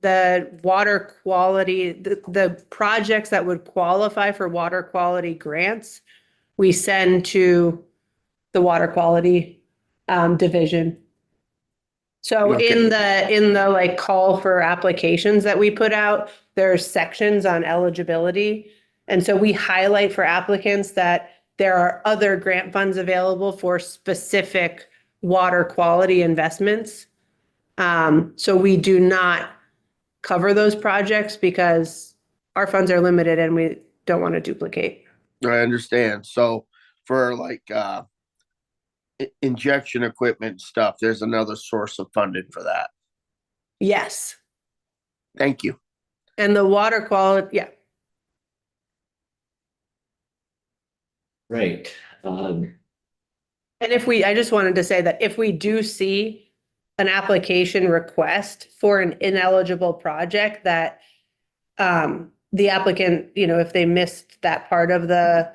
the water quality, the projects that would qualify for water quality grants, we send to the water quality division. So in the like call for applications that we put out, there's sections on eligibility. And so we highlight for applicants that there are other grant funds available for specific water quality investments. So we do not cover those projects because our funds are limited and we don't want to duplicate. I understand. So for like, injection equipment stuff, there's another source of funding for that. Yes. Thank you. And the water quality, yeah. Right. And I just wanted to say that if we do see an application request for an ineligible project that the applicant, if they missed that part of the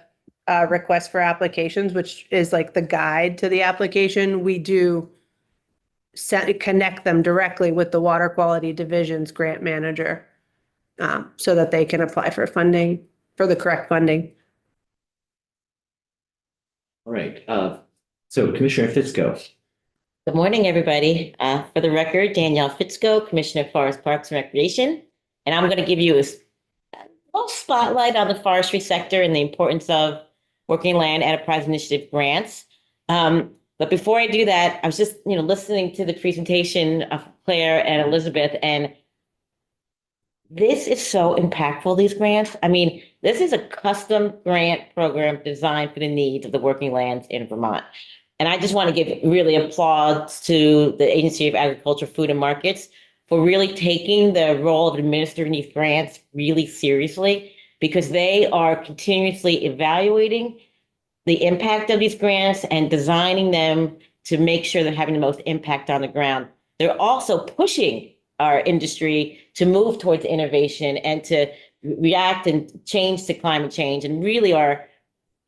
request for applications, which is like the guide to the application, we do connect them directly with the water quality division's grant manager so that they can apply for funding, for the correct funding. All right. So Commissioner Fitzko. Good morning, everybody. For the record, Danielle Fitzko, Commissioner of Forest Parks and Recreation. And I'm going to give you a little spotlight on the forestry sector and the importance of Working Land Enterprise Initiative grants. But before I do that, I was just, listening to the presentation of Claire and Elizabeth, and this is so impactful, these grants. I mean, this is a custom grant program designed for the needs of the working lands in Vermont. And I just want to give really applause to the Agency of Agriculture, Food and Markets for really taking the role of administering these grants really seriously, because they are continuously evaluating the impact of these grants and designing them to make sure they're having the most impact on the ground. They're also pushing our industry to move towards innovation and to react and change to climate change, and really are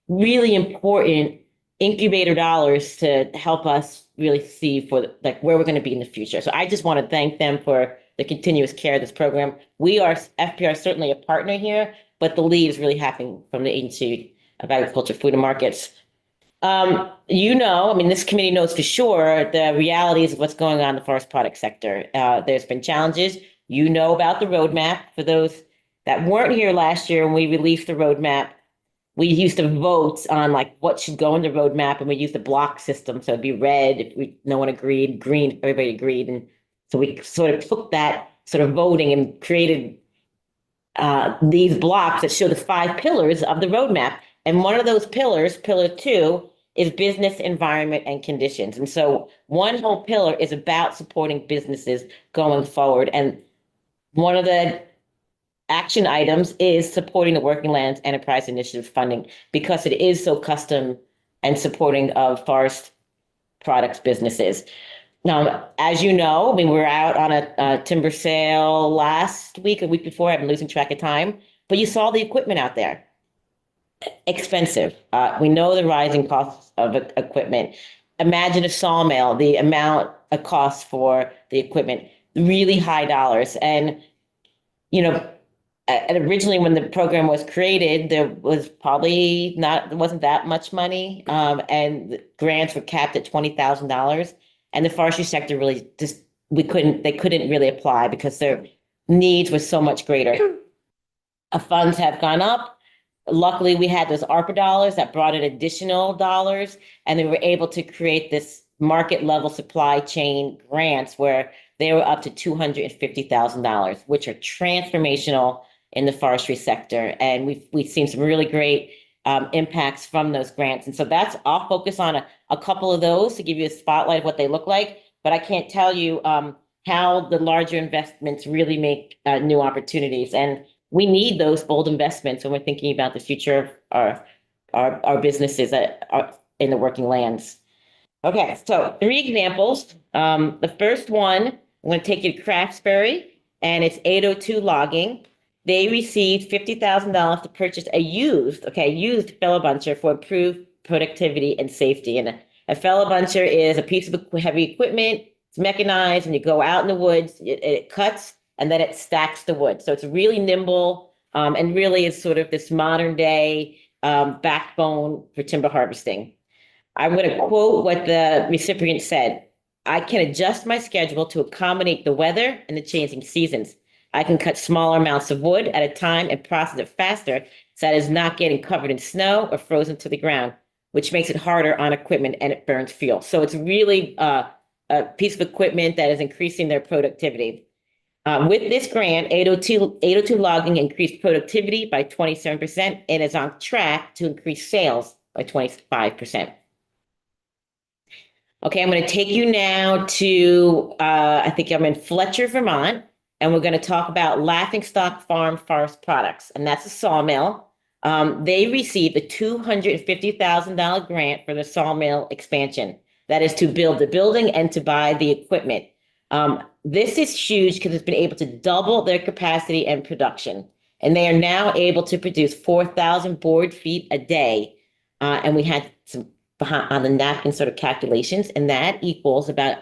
really important incubator dollars to help us really see for where we're going to be in the future. So I just want to thank them for the continuous care of this program. We are, FPR, certainly a partner here, but the lead is really happening from the Agency of Agriculture, Food and Markets. This committee knows for sure the realities of what's going on in the forest product sector. There's been challenges. You know about the roadmap. For those that weren't here last year when we released the roadmap, we used to vote on what should go in the roadmap, and we used a block system. So it'd be red if no one agreed, green if everybody agreed. And so we sort of took that sort of voting and created these blocks that show the 5 pillars of the roadmap. And one of those pillars, pillar 2, is business, environment, and conditions. And so one whole pillar is about supporting businesses going forward. And one of the action items is supporting the Working Lands Enterprise Initiative funding, because it is so custom and supporting of forest products businesses. Now, as you know, we were out on a timber sale last week, a week before. I've been losing track of time, but you saw the equipment out there. Expensive. We know the rising costs of equipment. Imagine a sawmill, the amount of cost for the equipment, really high dollars. And, originally when the program was created, there was probably there wasn't that much money, and the grants were capped at $20,000. And the forestry sector really they couldn't really apply because their needs were so much greater. Funds have gone up. Luckily, we had those ARPA dollars that brought in additional dollars, and they were able to create this market level supply chain grants where they were up to $250,000, which are transformational in the forestry sector. And we've seen some really great impacts from those grants. And so I'll focus on a couple of those to give you a spotlight of what they look like, but I can't tell you how the larger investments really make new opportunities. And we need those bold investments when we're thinking about the future of our businesses that are in the working lands. Okay, so 3 examples. The first one, I'm going to take you to Craftsbury, and it's 802 Logging. They received $50,000 to purchase a used fellow buncher for improved productivity and safety. And a fellow buncher is a piece of heavy equipment. It's mechanized, and you go out in the woods. It cuts and then it stacks the wood. So it's really nimble, and really is sort of this modern day backbone for timber harvesting. I'm going to quote what the recipient said. I can adjust my schedule to accommodate the weather and the changing seasons. I can cut smaller amounts of wood at a time and process it faster so that it's not getting covered in snow or frozen to the ground, which makes it harder on equipment and it burns fuel. So it's really a piece of equipment that is increasing their productivity. With this grant, 802 Logging increased productivity by 27% and is on track to increase sales by 25%. Okay, I'm going to take you now to, I think I'm in Fletcher, Vermont, and we're going to talk about Laughingstock Farm Forest Products, and that's a sawmill. They received a $250,000 grant for the sawmill expansion. That is to build the building and to buy the equipment. This is huge because it's been able to double their capacity and production. And they are now able to produce 4,000 board feet a day. And we had some behind on the napkin sort of calculations, and that equals about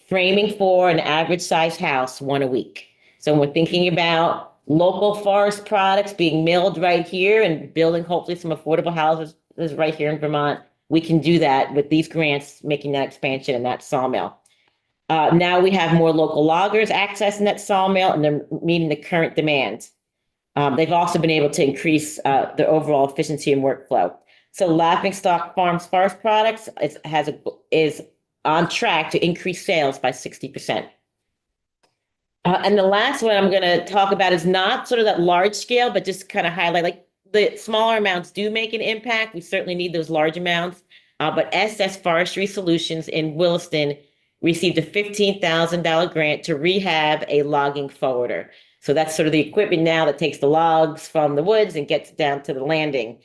framing for an average size house, one a week. So when we're thinking about local forest products being milled right here and building hopefully some affordable houses right here in Vermont, we can do that with these grants, making that expansion in that sawmill. Now we have more local loggers accessing that sawmill and they're meeting the current demand. They've also been able to increase their overall efficiency and workflow. So Laughingstock Farms Forest Products is on track to increase sales by 60%. And the last one I'm going to talk about is not sort of that large scale, but just kind of highlight like the smaller amounts do make an impact. We certainly need those large amounts. But SS Forestry Solutions in Williston received a $15,000 grant to rehab a logging forwarder. So that's sort of the equipment now that takes the logs from the woods and gets down to the landing.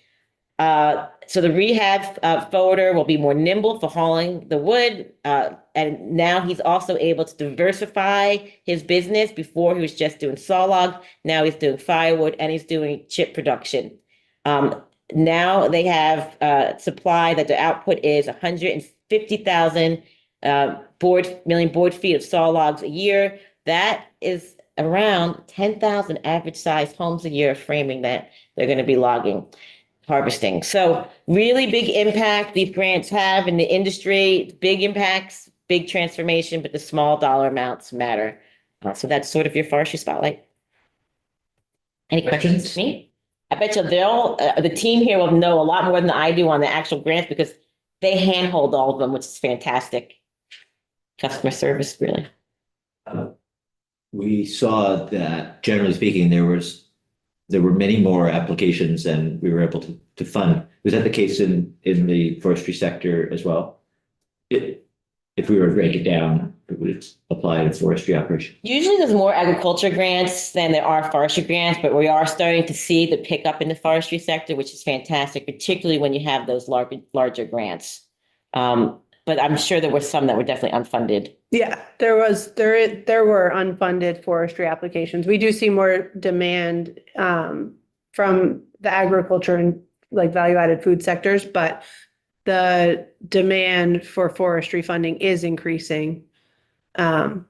So the rehab forwarder will be more nimble for hauling the wood. And now he's also able to diversify his business. Before he was just doing saw logs. Now he's doing firewood and he's doing chip production. Now they have supply that the output is 150,000 million board feet of saw logs a year. That is around 10,000 average size homes a year of framing that they're going to be harvesting. So really big impact these grants have in the industry, big impacts, big transformation, but the small dollar amounts matter. So that's sort of your forestry spotlight. Any questions for me? I bet you the team here will know a lot more than I do on the actual grants because they handhold all of them, which is fantastic. Customer service, really. We saw that generally speaking, there were many more applications than we were able to fund. Was that the case in the forestry sector as well? If we were to break it down, it would apply to forestry operation. Usually there's more agriculture grants than there are forestry grants, but we are starting to see the pickup in the forestry sector, which is fantastic, particularly when you have those larger grants. But I'm sure there were some that were definitely unfunded. Yeah, there were unfunded forestry applications. We do see more demand from the agriculture and like value-added food sectors, but the demand for forestry funding is increasing. And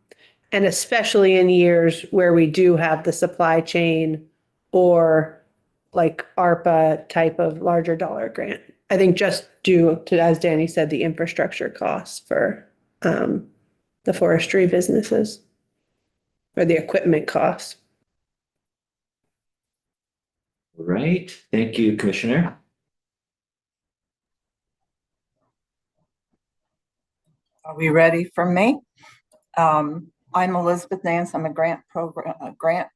especially in years where we do have the supply chain or like ARPA type of larger dollar grant. I think just due to, as Danny said, the infrastructure costs for the forestry businesses or the equipment costs. Right. Thank you, Commissioner. Are we ready for me? I'm Elizabeth Nance. I'm a grant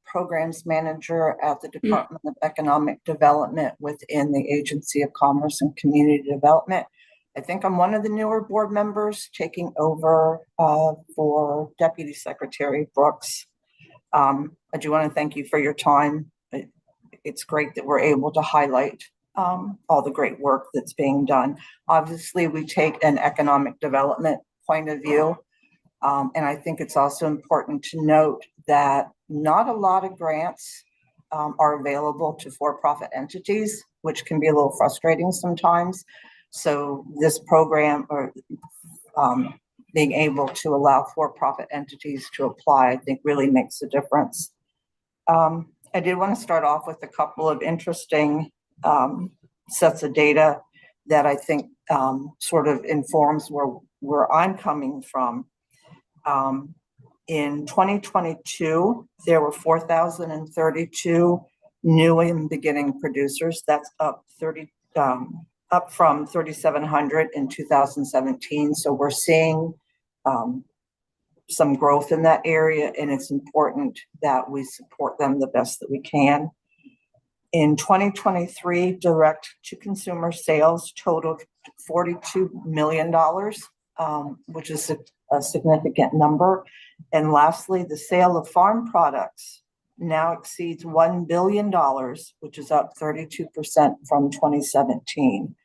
programs manager at the Department of Economic Development within the Agency of Commerce and Community Development. I think I'm one of the newer board members taking over for Deputy Secretary Brooks. I do want to thank you for your time. It's great that we're able to highlight all the great work that's being done. Obviously, we take an economic development point of view. And I think it's also important to note that not a lot of grants are available to for-profit entities, which can be a little frustrating sometimes. So this program being able to allow for-profit entities to apply, I think really makes a difference. I did want to start off with a couple of interesting sets of data that I think sort of informs where I'm coming from. In 2022, there were 4,032 new and beginning producers. That's up from 3,700 in 2017. So we're seeing some growth in that area, and it's important that we support them the best that we can. In 2023, direct to consumer sales totaled $42 million, which is a significant number. And lastly, the sale of farm products now exceeds $1 billion, which is up 32% from 2017.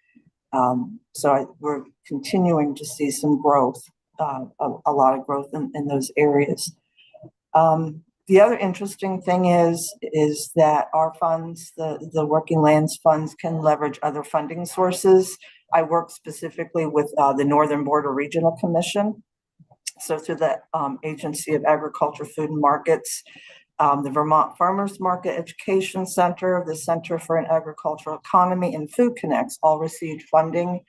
We're continuing to see some growth, a lot of growth in those areas. The other interesting thing is that our funds, the Working Lands funds, can leverage other funding sources. I work specifically with the Northern Border Regional Commission. So through the Agency of Agriculture, Food and Markets, the Vermont Farmers Market Education Center, the Center for an Agricultural Economy, and Food Connects all received funding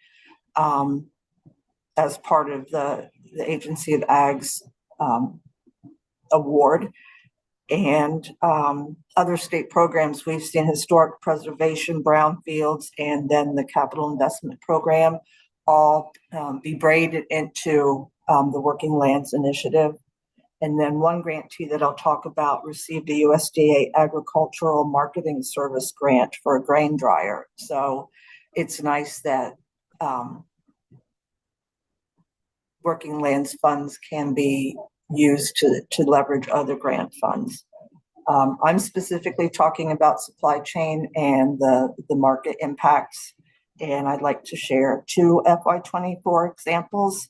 as part of the Agency of Ag's award. And other state programs, we've seen historic preservation, brownfields, and then the capital investment program all be braided into the Working Lands Initiative. And then one grantee that I'll talk about received a USDA Agricultural Marketing Service grant for a grain dryer. So it's nice that Working Lands funds can be used to leverage other grant funds. I'm specifically talking about supply chain and the market impacts, and I'd like to share two FY24 examples.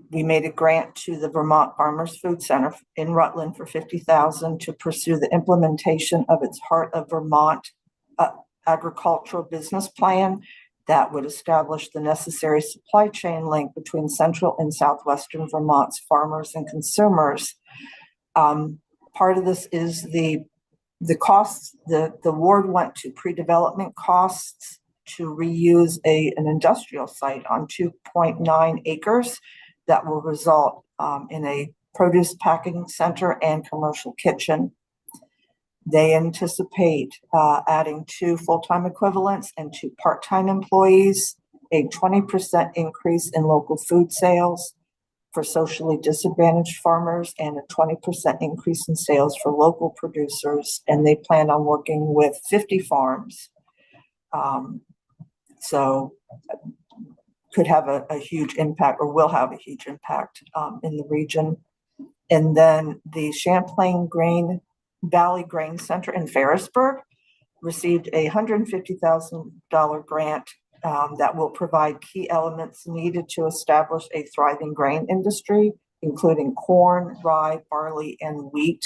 We made a grant to the Vermont Farmers Food Center in Rutland for $50,000 to pursue the implementation of its Heart of Vermont agricultural business plan that would establish the necessary supply chain link between central and southwestern Vermont's farmers and consumers. Part of this is the costs. The award went to pre-development costs to reuse an industrial site on 2.9 acres that will result in a produce packing center and commercial kitchen. They anticipate adding 2 full-time equivalents and 2 part-time employees, a 20% increase in local food sales for socially disadvantaged farmers, and a 20% increase in sales for local producers. And they plan on working with 50 farms. So could have a huge impact, or will have a huge impact in the region. And then the Champlain Valley Grain Center in Ferrisburg received a $150,000 grant that will provide key elements needed to establish a thriving grain industry, including corn, rye, barley, and wheat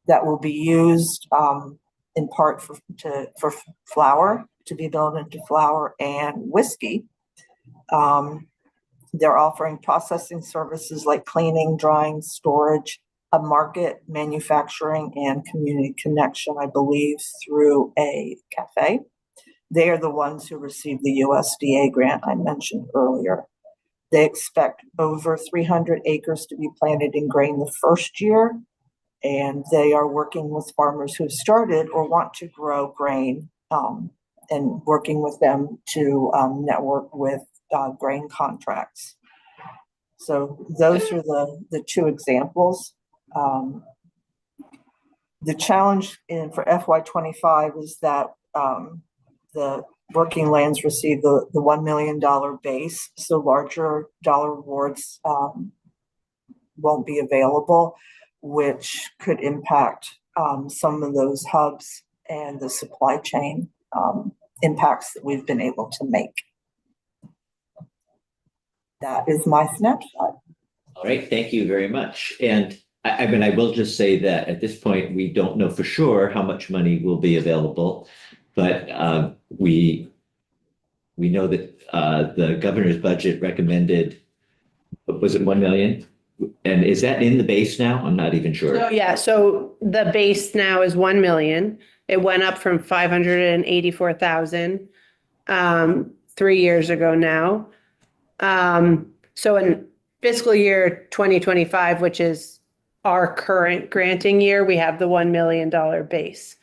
that will be used in part for flour, to be built into flour and whiskey. They're offering processing services like cleaning, drying, storage, a market, manufacturing, and community connection, I believe, through a cafe. They are the ones who received the USDA grant I mentioned earlier. They expect over 300 acres to be planted in grain the first year, and they are working with farmers who have started or want to grow grain and working with them to network with grain contracts. So those are the 2 examples. The challenge for FY25 is that the Working Lands receive the $1 million base, so larger dollar awards won't be available, which could impact some of those hubs and the supply chain impacts that we've been able to make. That is my snapshot. All right, thank you very much. And I mean, I will just say that at this point, we don't know for sure how much money will be available, but we we know that the governor's budget recommended, was it 1 million? And is that in the base now? I'm not even sure. So, yeah, so the base now is 1 million. It went up from 584,000 3 years ago now. So in fiscal year 2025, which is our current granting year, we have the $1 million base.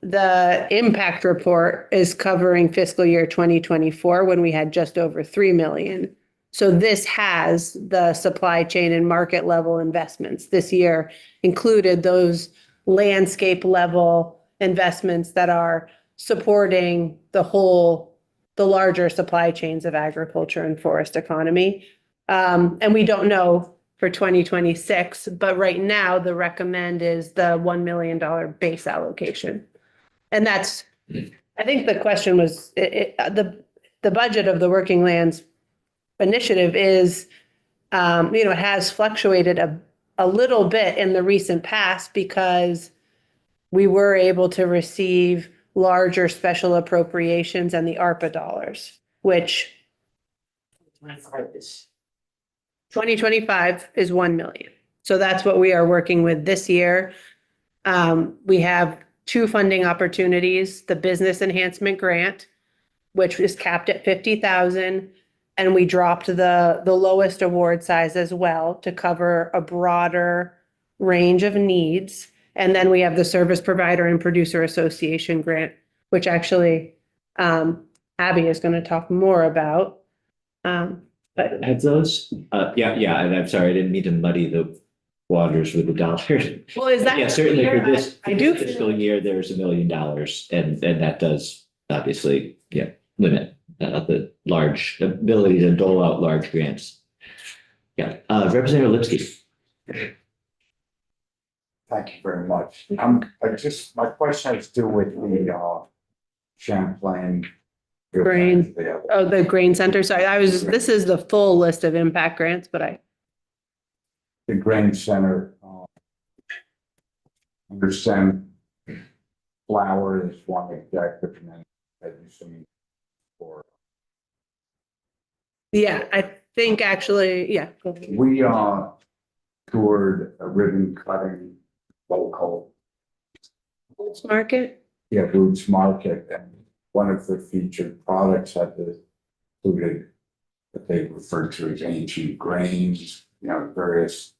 The impact report is covering fiscal year 2024 when we had just over 3 million. So this has the supply chain and market level investments this year included those landscape level investments that are supporting the larger supply chains of agriculture and forest economy. And we don't know for 2026, but right now the recommend is the $1 million base allocation. And that's, I think the question was, the budget of the Working Lands Initiative is, it has fluctuated a little bit in the recent past because we were able to receive larger special appropriations and the ARPA dollars, which 2025 is 1 million. So that's what we are working with this year. We have 2 funding opportunities, the Business Enhancement Grant, which is capped at 50,000, and we dropped the lowest award size as well to cover a broader range of needs. And then we have the Service Provider and Producer Association Grant, which actually Abby is going to talk more about. But Have those? Yeah, and I'm sorry, I didn't mean to muddy the waters with the dollar. well, is that Yeah, certainly for clear? this I do fiscal year, there's $1 million, and that does obviously, limit the large ability to dole out large grants. Yeah, Representative Lipsky. Thank you very much. My question has to do with the Champlain. Grain. The Grain Center. Sorry, this is the full list of impact grants, but The Grain Center. Understand flour is one objective, and then as you see for. yeah, I think actually, yeah. Go ahead. We toured a ribbon cutting local, Foods Market. Roots Market, and one of the featured products had included what they referred to as ancient grains, various,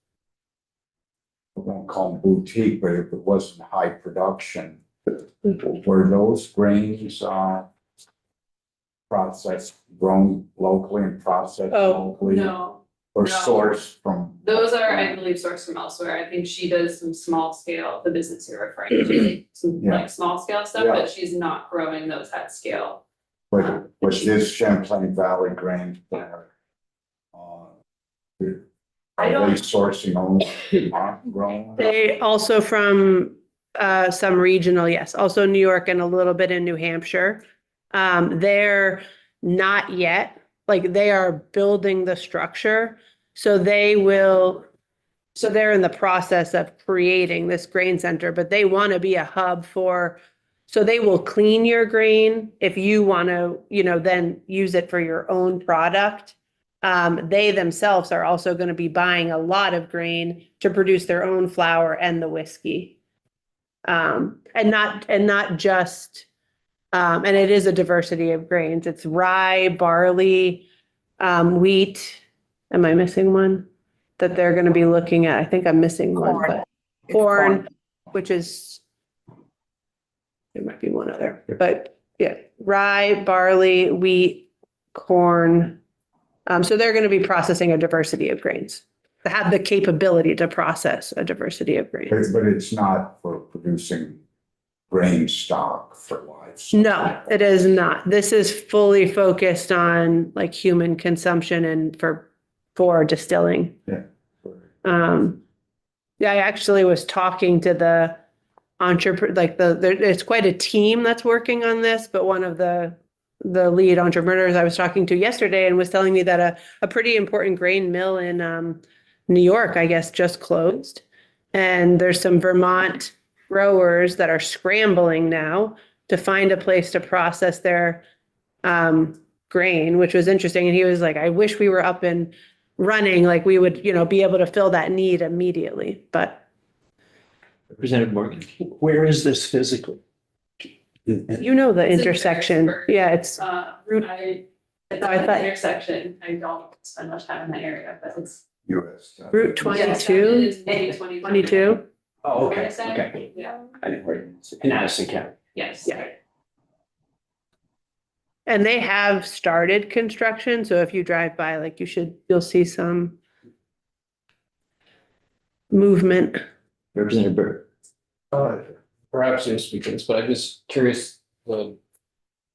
I won't call them boutique, but if it wasn't high production, were those grains processed, grown locally and processed locally? No, Or no. sourced from? those are, I believe, sourced from elsewhere. I think she does some small scale, the business you're referring to, some Yeah. like small scale stuff, Yeah. but she's not growing those at scale. But was this Champlain Valley Grain Center? I Are don't- they sourcing only grown? They also from some regional, yes, also New York and a little bit in New Hampshire. They're not yet, like they are building the structure. So they're in the process of creating this grain center, but they want to be a hub so they will clean your grain if you want to, then use it for your own product. They themselves are also going to be buying a lot of grain to produce their own flour and the whiskey. And not just, and it is a diversity of grains. It's rye, barley, wheat. Am I missing one that they're going to be looking at? I think I'm missing one, Corn. but It's corn, which is, there might be one other, but yeah, rye, barley, wheat, corn. So they're going to be processing a diversity of grains. They have the capability to process a diversity of grains. But it's not for producing grain stock for livestock. No, it is not. This is fully focused on like human consumption and for distilling. Yeah. Yeah, I actually was talking to the entrepreneur, it's quite a team that's working on this, but one of the lead entrepreneurs I was talking to yesterday and was telling me that a pretty important grain mill in New York, I guess, just closed. And there's some Vermont growers that are scrambling now to find a place to process their grain, which was interesting. And he was like, I wish we were up and running, like we would, be able to fill that need immediately, but Representative Morgan. Where is this physically? the It's in intersection. Harrisburg. Yeah, it's Route, it's I at thought- the intersection. I don't spend much time in that area, but it's. US. Route 22, 22. Oh, okay, What I said? okay. Yeah, I didn't hear it. In Addison County. yes. Yeah. And they have started construction, so if you drive by, like you'll see some movement. Representative Burt. Perhaps you'll speak to this, but I'm just curious, for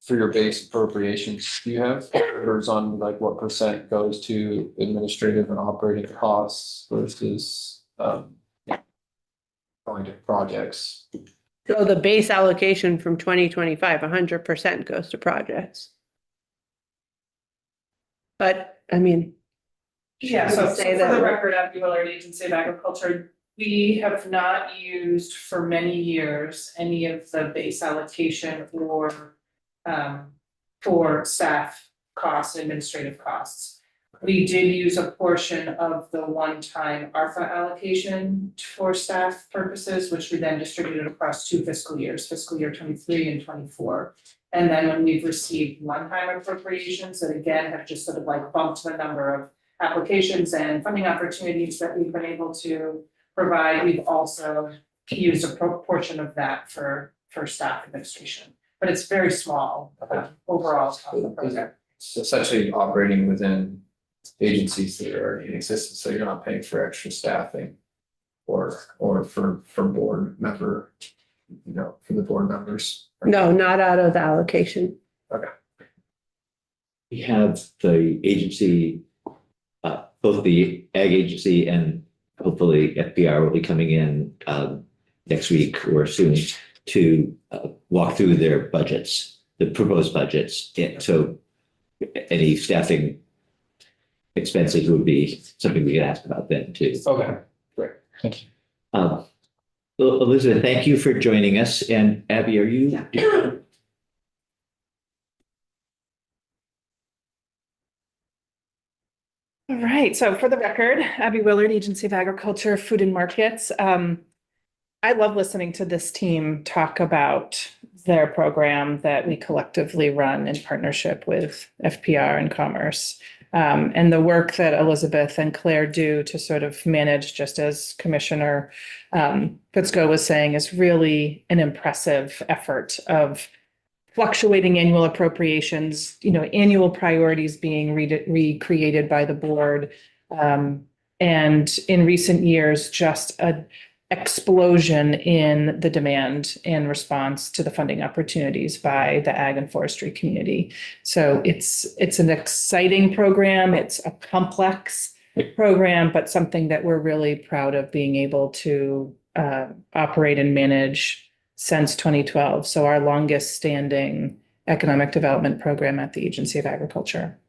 your base appropriations, do you have numbers on like what percent goes to administrative and operating costs versus, going to projects? So the base allocation from 2025, 100% goes to projects. But, I mean. Yeah, should we so say for that- the record, Abby Willard, Agency of Agriculture, we have not used for many years any of the base allocation or for staff costs, administrative costs. We did use a portion of the one-time ARPA allocation for staff purposes, which we then distributed across 2 fiscal years, fiscal year 23 and 24. And then when we've received one-time appropriations that again have just sort of like bumped the number of applications and funding opportunities that we've been able to provide, we've also used a proportion of that for staff administration. But it's very small overall of the program. It's essentially operating within agencies that are already in existence, so you're not paying for extra staffing. Or for board member, for the board members. No, not out of the allocation. We have the agency, both the ag agency and hopefully FPR will be coming in next week or soon to walk through their budgets, the proposed budgets. So any staffing expenses would be something we could ask about then too. Okay, great, thank you. Elizabeth, thank you for joining us. And Abby, are you? All right, so for the record, Abby Willard, Agency of Agriculture, Food and Markets. I love listening to this team talk about their program that we collectively run in partnership with FPR and Commerce. And the work that Elizabeth and Claire do to sort of manage, just as Commissioner Fitzko was saying, is really an impressive effort of fluctuating annual appropriations, annual priorities being recreated by the board. And in recent years, just an explosion in the demand in response to the funding opportunities by the ag and forestry community. So it's an exciting program. It's a complex program, but something that we're really proud of being able to operate and manage since 2012. So our longest standing economic development program at the Agency of Agriculture.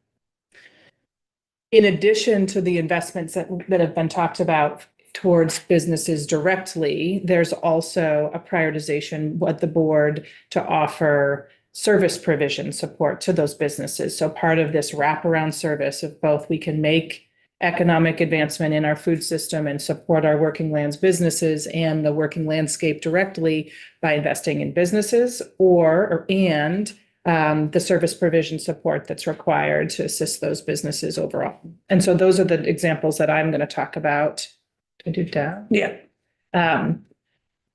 In addition to the investments that have been talked about towards businesses directly, there's also a prioritization with the board to offer service provision support to those businesses. So part of this wraparound service of both we can make economic advancement in our food system and support our working lands businesses and the working landscape directly by investing in businesses and the service provision support that's required to assist those businesses overall. And so those are the examples that I'm going to talk about. I do down? Yeah.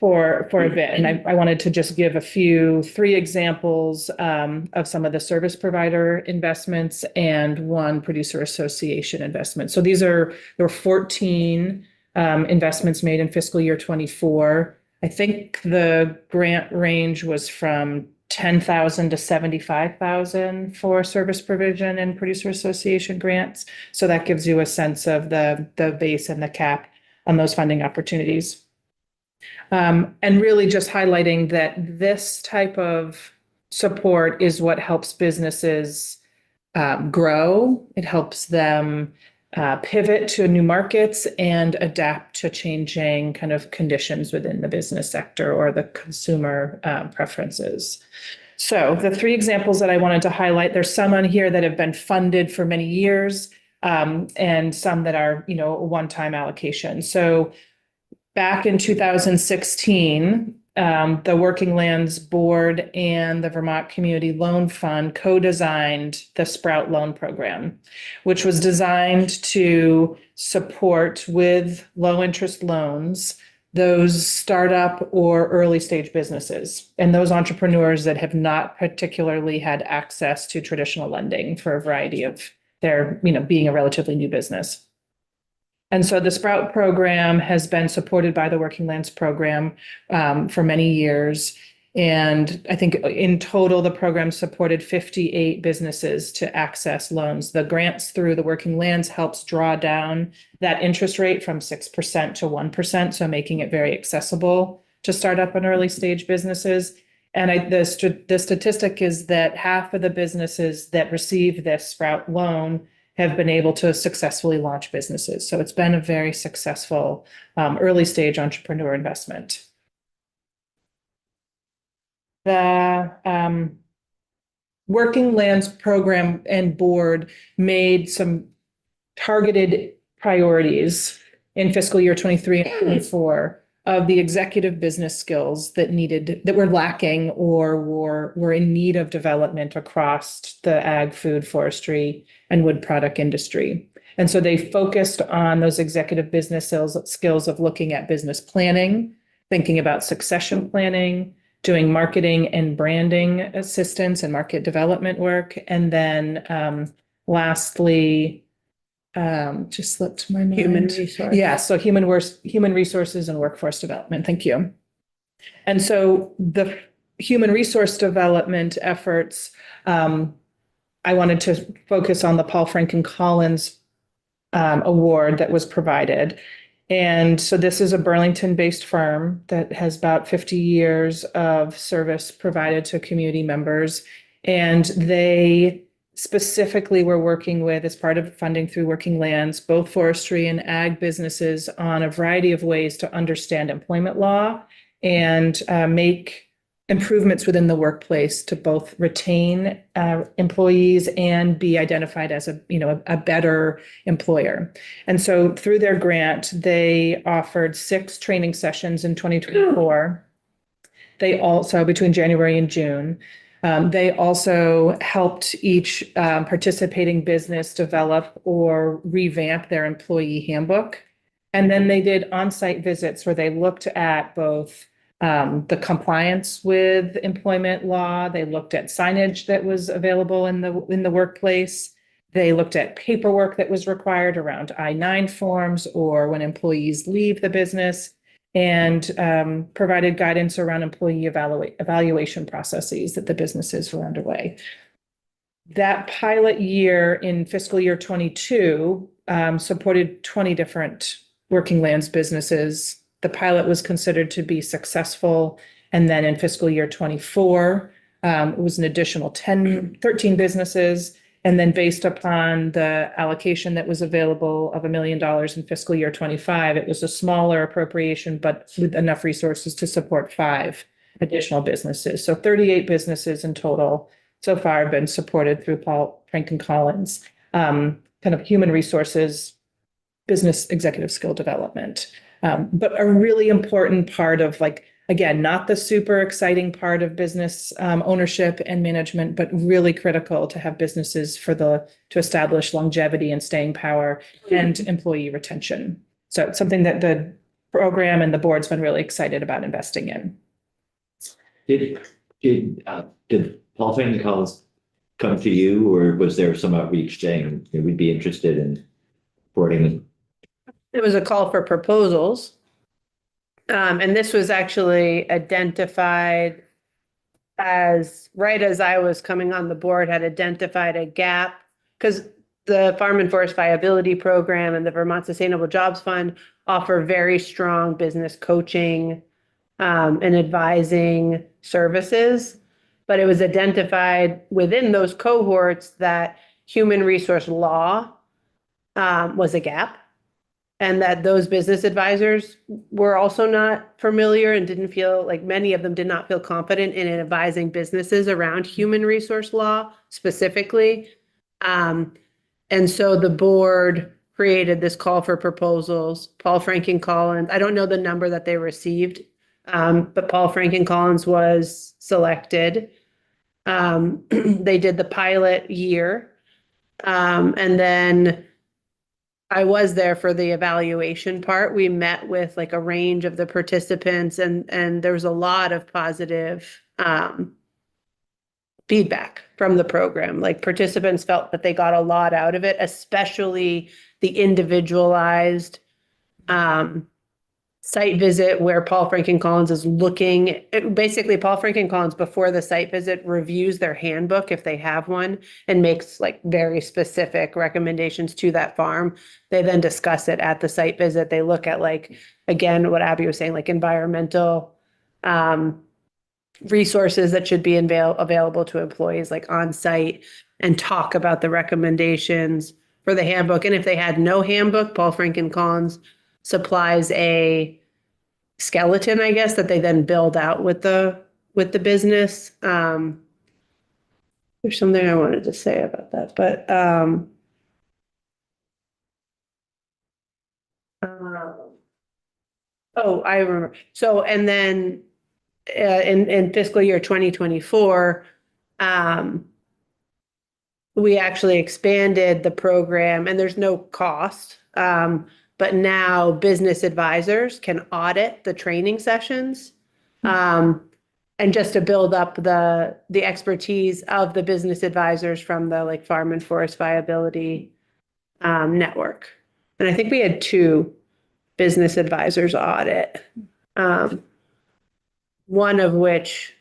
For a bit. And I wanted to just give 3 examples of some of the service provider investments and 1 producer association investment. So there were 14 investments made in fiscal year 24. I think the grant range was from 10,000 to 75,000 for service provision and producer association grants. So that gives you a sense of the base and the cap on those funding opportunities. And really just highlighting that this type of support is what helps businesses grow. It helps them pivot to new markets and adapt to changing kind of conditions within the business sector or the consumer preferences. So the three examples that I wanted to highlight, there's some on here that have been funded for many years, and some that are, you know, a one-time allocation. So back in 2016, the Working Lands Board and the Vermont Community Loan Fund co-designed the Sprout Loan Program, which was designed to support with low-interest loans those startup or early stage businesses and those entrepreneurs that have not particularly had access to traditional lending for a variety of their, you know, being a relatively new business. And so the Sprout program has been supported by the Working Lands program for many years. And I think in total, the program supported 58 businesses to access loans. The grants through the Working Lands helps draw down that interest rate from 6% to 1%, so making it very accessible to startup and early stage businesses. And the statistic is that half of the businesses that receive this Sprout loan have been able to successfully launch businesses. So it's been a very successful early stage entrepreneur investment. The Working Lands program and board made some targeted priorities in fiscal year 23 and 24 of the executive business skills that were lacking or were in need of development across the ag, food, forestry, and wood product industry. And so they focused on those executive business skills of looking at business planning, thinking about succession planning, doing marketing and branding assistance and market development work. And then lastly, just slipped my mind. Human resources. Yeah, so human resources and workforce development. Thank you. And so the human resource development efforts, I wanted to focus on the Paul Franken Collins award that was provided. And so this is a Burlington-based firm that has about 50 years of service provided to community members. And they specifically were working with, as part of funding through Working Lands, both forestry and ag businesses on a variety of ways to understand employment law and make improvements within the workplace to both retain employees and be identified as a better employer. And so through their grant, they offered 6 training sessions in 2024. They also, between January and June, they also helped each participating business develop or revamp their employee handbook. And then they did on-site visits where they looked at both the compliance with employment law. They looked at signage that was available in the workplace. They looked at paperwork that was required around I-9 forms or when employees leave the business, and provided guidance around employee evaluation processes that the businesses were underway. That pilot year in fiscal year 22 supported 20 different Working Lands businesses. The pilot was considered to be successful. And then in fiscal year 24, it was an additional 13 businesses. And then based upon the allocation that was available of $1 million in fiscal year 25, it was a smaller appropriation, but with enough resources to support 5 additional businesses. So 38 businesses in total so far have been supported through Paul Franken Collins, kind of human resources, business executive skill development. But a really important part of, like, again, not the super exciting part of business ownership and management, but really critical to have businesses to establish longevity and staying power and employee retention. So it's something that the program and the board's been really excited about investing in. Did Paul Franken Collins come to you, or was there some outreach saying we'd be interested in supporting? It was a call for proposals. And this was actually identified right as I was coming on the board, had identified a gap, because the Farm and Forest Viability Program and the Vermont Sustainable Jobs Fund offer very strong business coaching and advising services. But it was identified within those cohorts that human resource law was a gap. And that those business advisors were also not familiar and didn't feel like many of them did not feel confident in advising businesses around human resource law specifically. And so the board created this call for proposals. Paul Franken-Collins, I don't know the number that they received, but Paul Franken-Collins was selected. They did the pilot year. And then I was there for the evaluation part. We met with like a range of the participants and there was a lot of positive feedback from the program. Like participants felt that they got a lot out of it, especially the individualized site visit where Paul Franken-Collins is looking. Basically, Paul Franken-Collins before the site visit reviews their handbook if they have one and makes like very specific recommendations to that farm. They then discuss it at the site visit. They look at like, again, what Abby was saying, like environmental resources that should be available to employees like on site and talk about the recommendations for the handbook. And if they had no handbook, Paul Franken-Collins supplies a skeleton, I guess, that they then build out with the business. There's something I wanted to say about that, but oh, I remember. So, and then in fiscal year 2024, we actually expanded the program and there's no cost. But now business advisors can audit the training sessions. And just to build up the expertise of the business advisors from the like Farm and Forest Viability Network. And I think we had 2 business advisors audit. One of which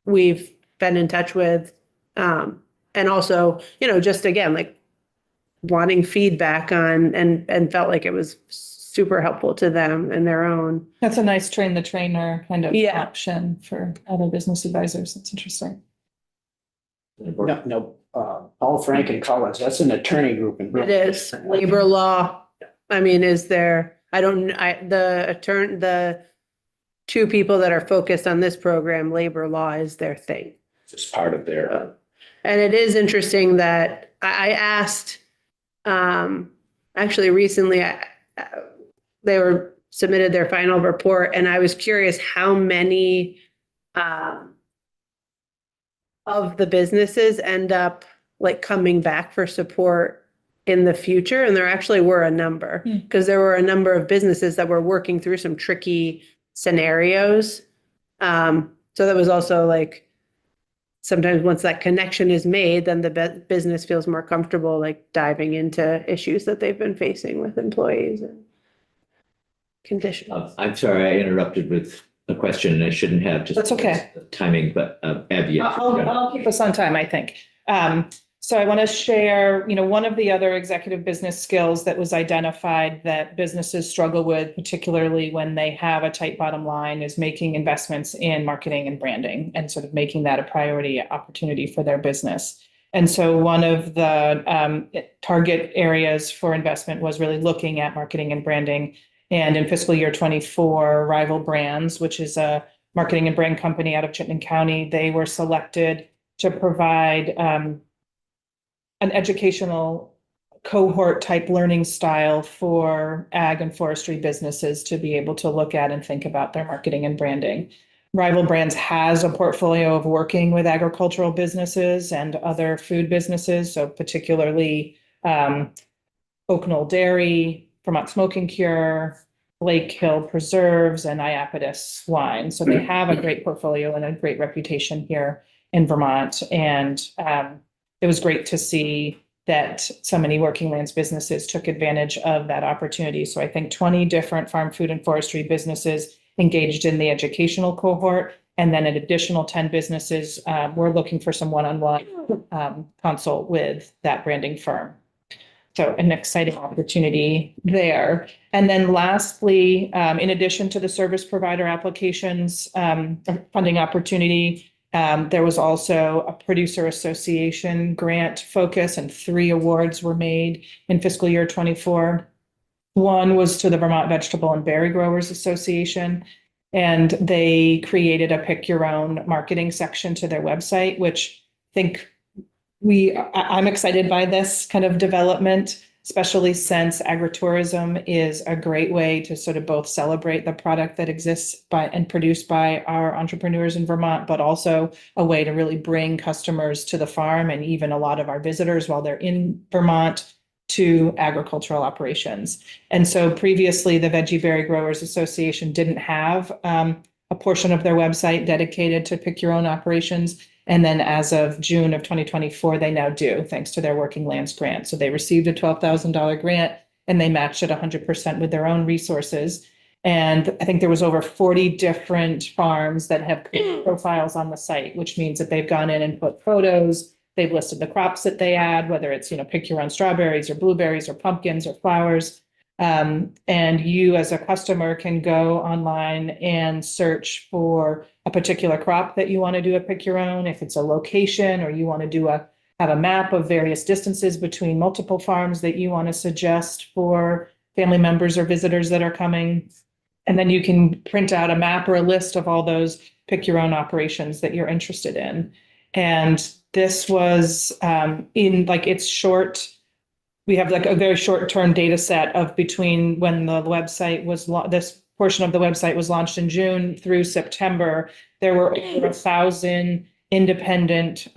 we've been in touch with. And also, you know, just again, like wanting feedback on and felt like it was super helpful to them and their own. That's a nice train the trainer kind of Yeah. option for other business advisors. That's interesting. No, Paul Franken-Collins, that's an attorney group. It is labor law. I mean, the 2 people that are focused on this program, labor law is their thing. It's part of their. And it is interesting that I asked, actually recently, they were submitted their final report and I was curious how many of the businesses end up like coming back for support in the future. And there actually were a number because there were a number of businesses that were working through some tricky scenarios. So that was also like, sometimes once that connection is made, then the business feels more comfortable like diving into issues that they've been facing with employees and conditions. I'm sorry, I interrupted with a question and I shouldn't have. Just That's okay. Timing, but Abby. I'll keep us on time, I think. So I want to share, you know, one of the other executive business skills that was identified that businesses struggle with, particularly when they have a tight bottom line, is making investments in marketing and branding and sort of making that a priority opportunity for their business. And so one of the target areas for investment was really looking at marketing and branding. And in fiscal year 24, Rival Brands, which is a marketing and brand company out of Chittenden County, they were selected to provide an educational cohort type learning style for ag and forestry businesses to be able to look at and think about their marketing and branding. Rival Brands has a portfolio of working with agricultural businesses and other food businesses, so particularly Oak Knoll Dairy, Vermont Smoking Cure, Lake Hill Preserves, and Iapetus Wine. So they have a great portfolio and a great reputation here in Vermont. And it was great to see that so many Working Lands businesses took advantage of that opportunity. So I think 20 different farm, food, and forestry businesses engaged in the educational cohort. And then an additional 10 businesses were looking for some one-on-one consult with that branding firm. So an exciting opportunity there. And then lastly, in addition to the service provider applications funding opportunity, there was also a producer association grant focus and 3 awards were made in fiscal year 24. One was to the Vermont Vegetable and Berry Growers Association, and they created a pick your own marketing section to their website, which I think I'm excited by this kind of development, especially since agritourism is a great way to sort of both celebrate the product that exists by and produced by our entrepreneurs in Vermont, but also a way to really bring customers to the farm and even a lot of our visitors while they're in Vermont to agricultural operations. And so previously, the Veggie Berry Growers Association didn't have a portion of their website dedicated to pick your own operations. And then as of June of 2024, they now do, thanks to their Working Lands grant. So they received a $12,000 grant and they matched it 100% with their own resources. And I think there was over 40 different farms that have profiles on the site, which means that they've gone in and put photos. They've listed the crops that they add, whether it's, pick your own strawberries or blueberries or pumpkins or flowers. And you as a customer can go online and search for a particular crop that you want to do a pick your own, if it's a location, or you want to do have a map of various distances between multiple farms that you want to suggest for family members or visitors that are coming. And then you can print out a map or a list of all those pick your own operations that you're interested in. And this was it's short. We have like a very short-term data set of between when the website was, this portion of the website was launched in June through September. There were over 1,000 independent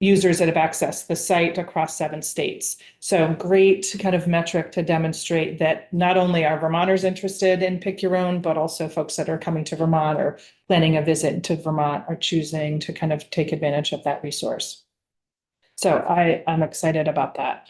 users that have accessed the site across 7 states. So great kind of metric to demonstrate that not only are Vermonters interested in pick your own, but also folks that are coming to Vermont or planning a visit to Vermont are choosing to kind of take advantage of that resource. So I'm excited about that.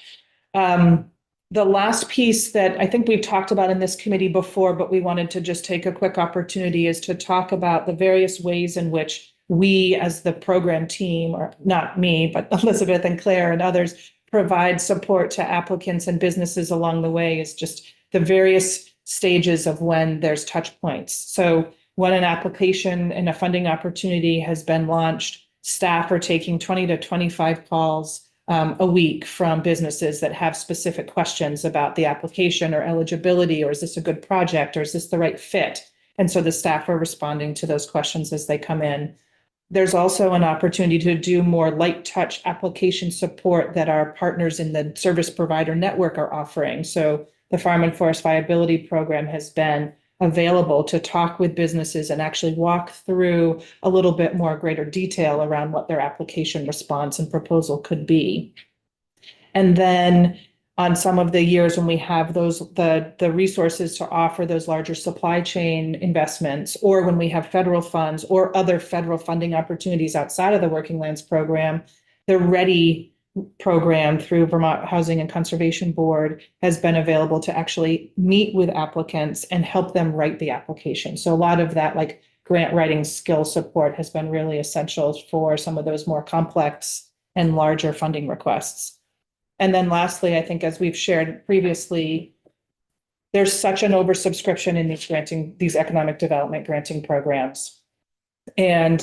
The last piece that I think we've talked about in this committee before, but we wanted to just take a quick opportunity, is to talk about the various ways in which we as the program team, or not me, but Elizabeth and Claire and others, provide support to applicants and businesses along the way, is just the various stages of when there's touch points. So when an application and a funding opportunity has been launched, staff are taking 20 to 25 calls a week from businesses that have specific questions about the application or eligibility, or is this a good project, or is this the right fit? And so the staff are responding to those questions as they come in. There's also an opportunity to do more light touch application support that our partners in the service provider network are offering. So the Farm and Forest Viability Program has been available to talk with businesses and actually walk through a little bit more greater detail around what their application response and proposal could be. And then on some of the years when we have the resources to offer those larger supply chain investments, or when we have federal funds or other federal funding opportunities outside of the Working Lands program, the READY program through Vermont Housing and Conservation Board has been available to actually meet with applicants and help them write the application. So a lot of that like grant writing skill support has been really essential for some of those more complex and larger funding requests. And then lastly, I think as we've shared previously, there's such an oversubscription in these economic development granting programs. And,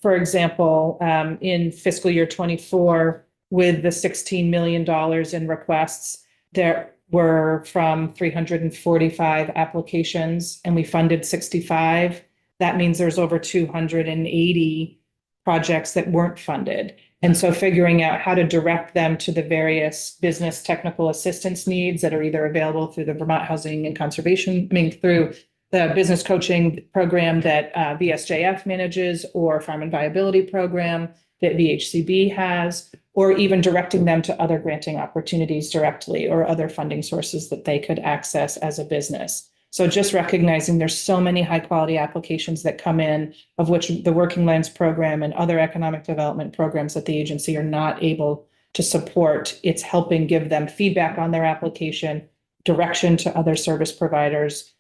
for example, in fiscal year 24, with the $16 million in requests, there were from 345 applications, and we funded 65. That means there's over 280 projects that weren't funded. And so figuring out how to direct them to the various business technical assistance needs that are either available through the Vermont Housing and Conservation, through the business coaching program that VSJF manages, or Farm and Viability program that VHCB has, or even directing them to other granting opportunities directly or other funding sources that they could access as a business. So just recognizing there's so many high quality applications that come in, of which the Working Lands program and other economic development programs at the agency are not able to support. It's helping give them feedback on their application, direction to other service providers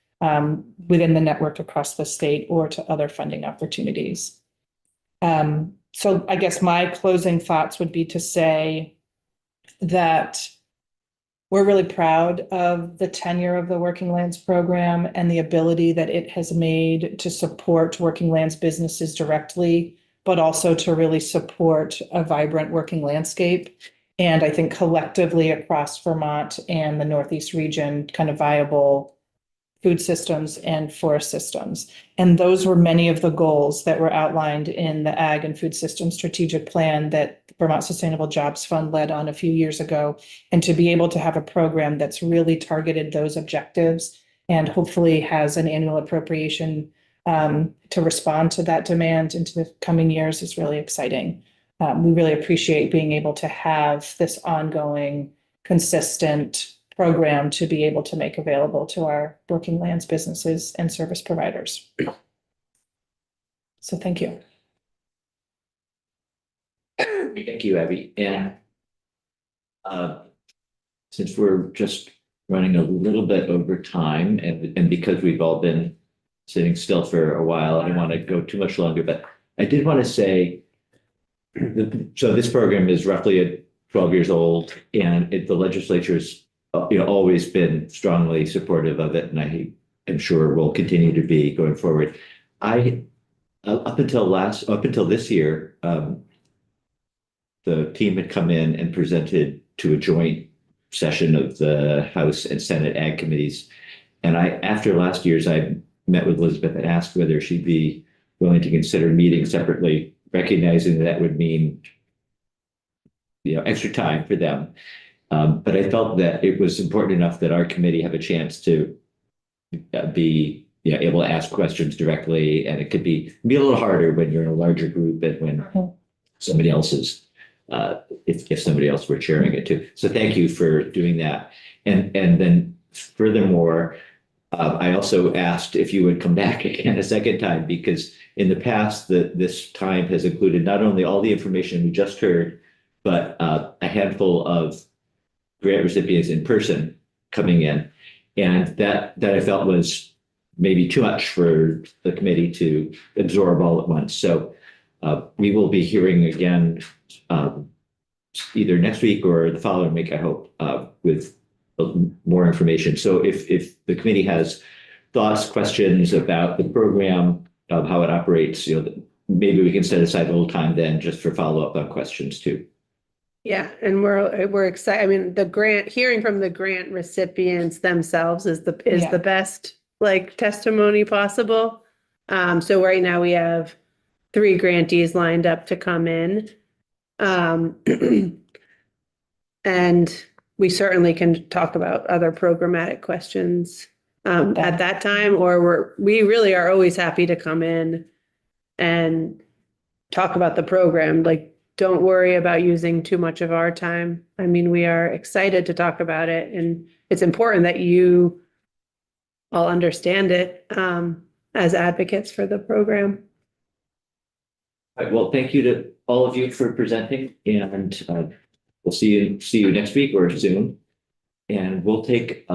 within the network across the state, or to other funding opportunities. So I guess my closing thoughts would be to say that we're really proud of the tenure of the Working Lands program and the ability that it has made to support Working Lands businesses directly, but also to really support a vibrant working landscape. and I think collectively across Vermont and the Northeast region, kind of viable food systems and forest systems. And those were many of the goals that were outlined in the Ag and Food System Strategic Plan that Vermont Sustainable Jobs Fund led on a few years ago. And to be able to have a program that's really targeted those objectives and hopefully has an annual appropriation to respond to that demand into the coming years is really exciting. We really appreciate being able to have this ongoing, consistent program to be able to make available to our working lands businesses and service providers. So thank you. Thank you, Abby. And since we're just running a little bit over time and because we've all been sitting still for a while, I don't want to go too much longer, but I did want to say, so this program is roughly 12 years old and the legislature's always been strongly supportive of it, and I am sure will continue to be going forward. Up until this year, the team had come in and presented to a joint session of the House and Senate Ag committees. And after last year's, I met with Elizabeth and asked whether she'd be willing to consider meeting separately, recognizing that would mean extra time for them. But I felt that it was important enough that our committee have a chance to be able to ask questions directly, and it could be a little harder when you're in a larger group and when somebody else is, if somebody else were chairing it too. So thank you for doing that. And then furthermore, I also asked if you would come back again a second time, because in the past this time has included not only all the information we just heard, but a handful of grant recipients in person coming in. And that I felt was maybe too much for the committee to absorb all at once. So we will be hearing again either next week or the following week, I hope, with more information. So if the committee has thoughts, questions about the program, of how it operates, maybe we can set aside a little time then just for follow-up on questions too. Yeah, and we're excited. I mean, hearing from the grant recipients themselves is the best testimony possible. So right now we have 3 grantees lined up to come in. And we certainly can talk about other programmatic questions at that time, or we really are always happy to come in and talk about the program. Don't worry about using too much of our time. I mean, we are excited to talk about it, and it's important that you all understand it as advocates for the program. All right, well, thank you to all of you for presenting, and we'll see you next week or soon. And we'll take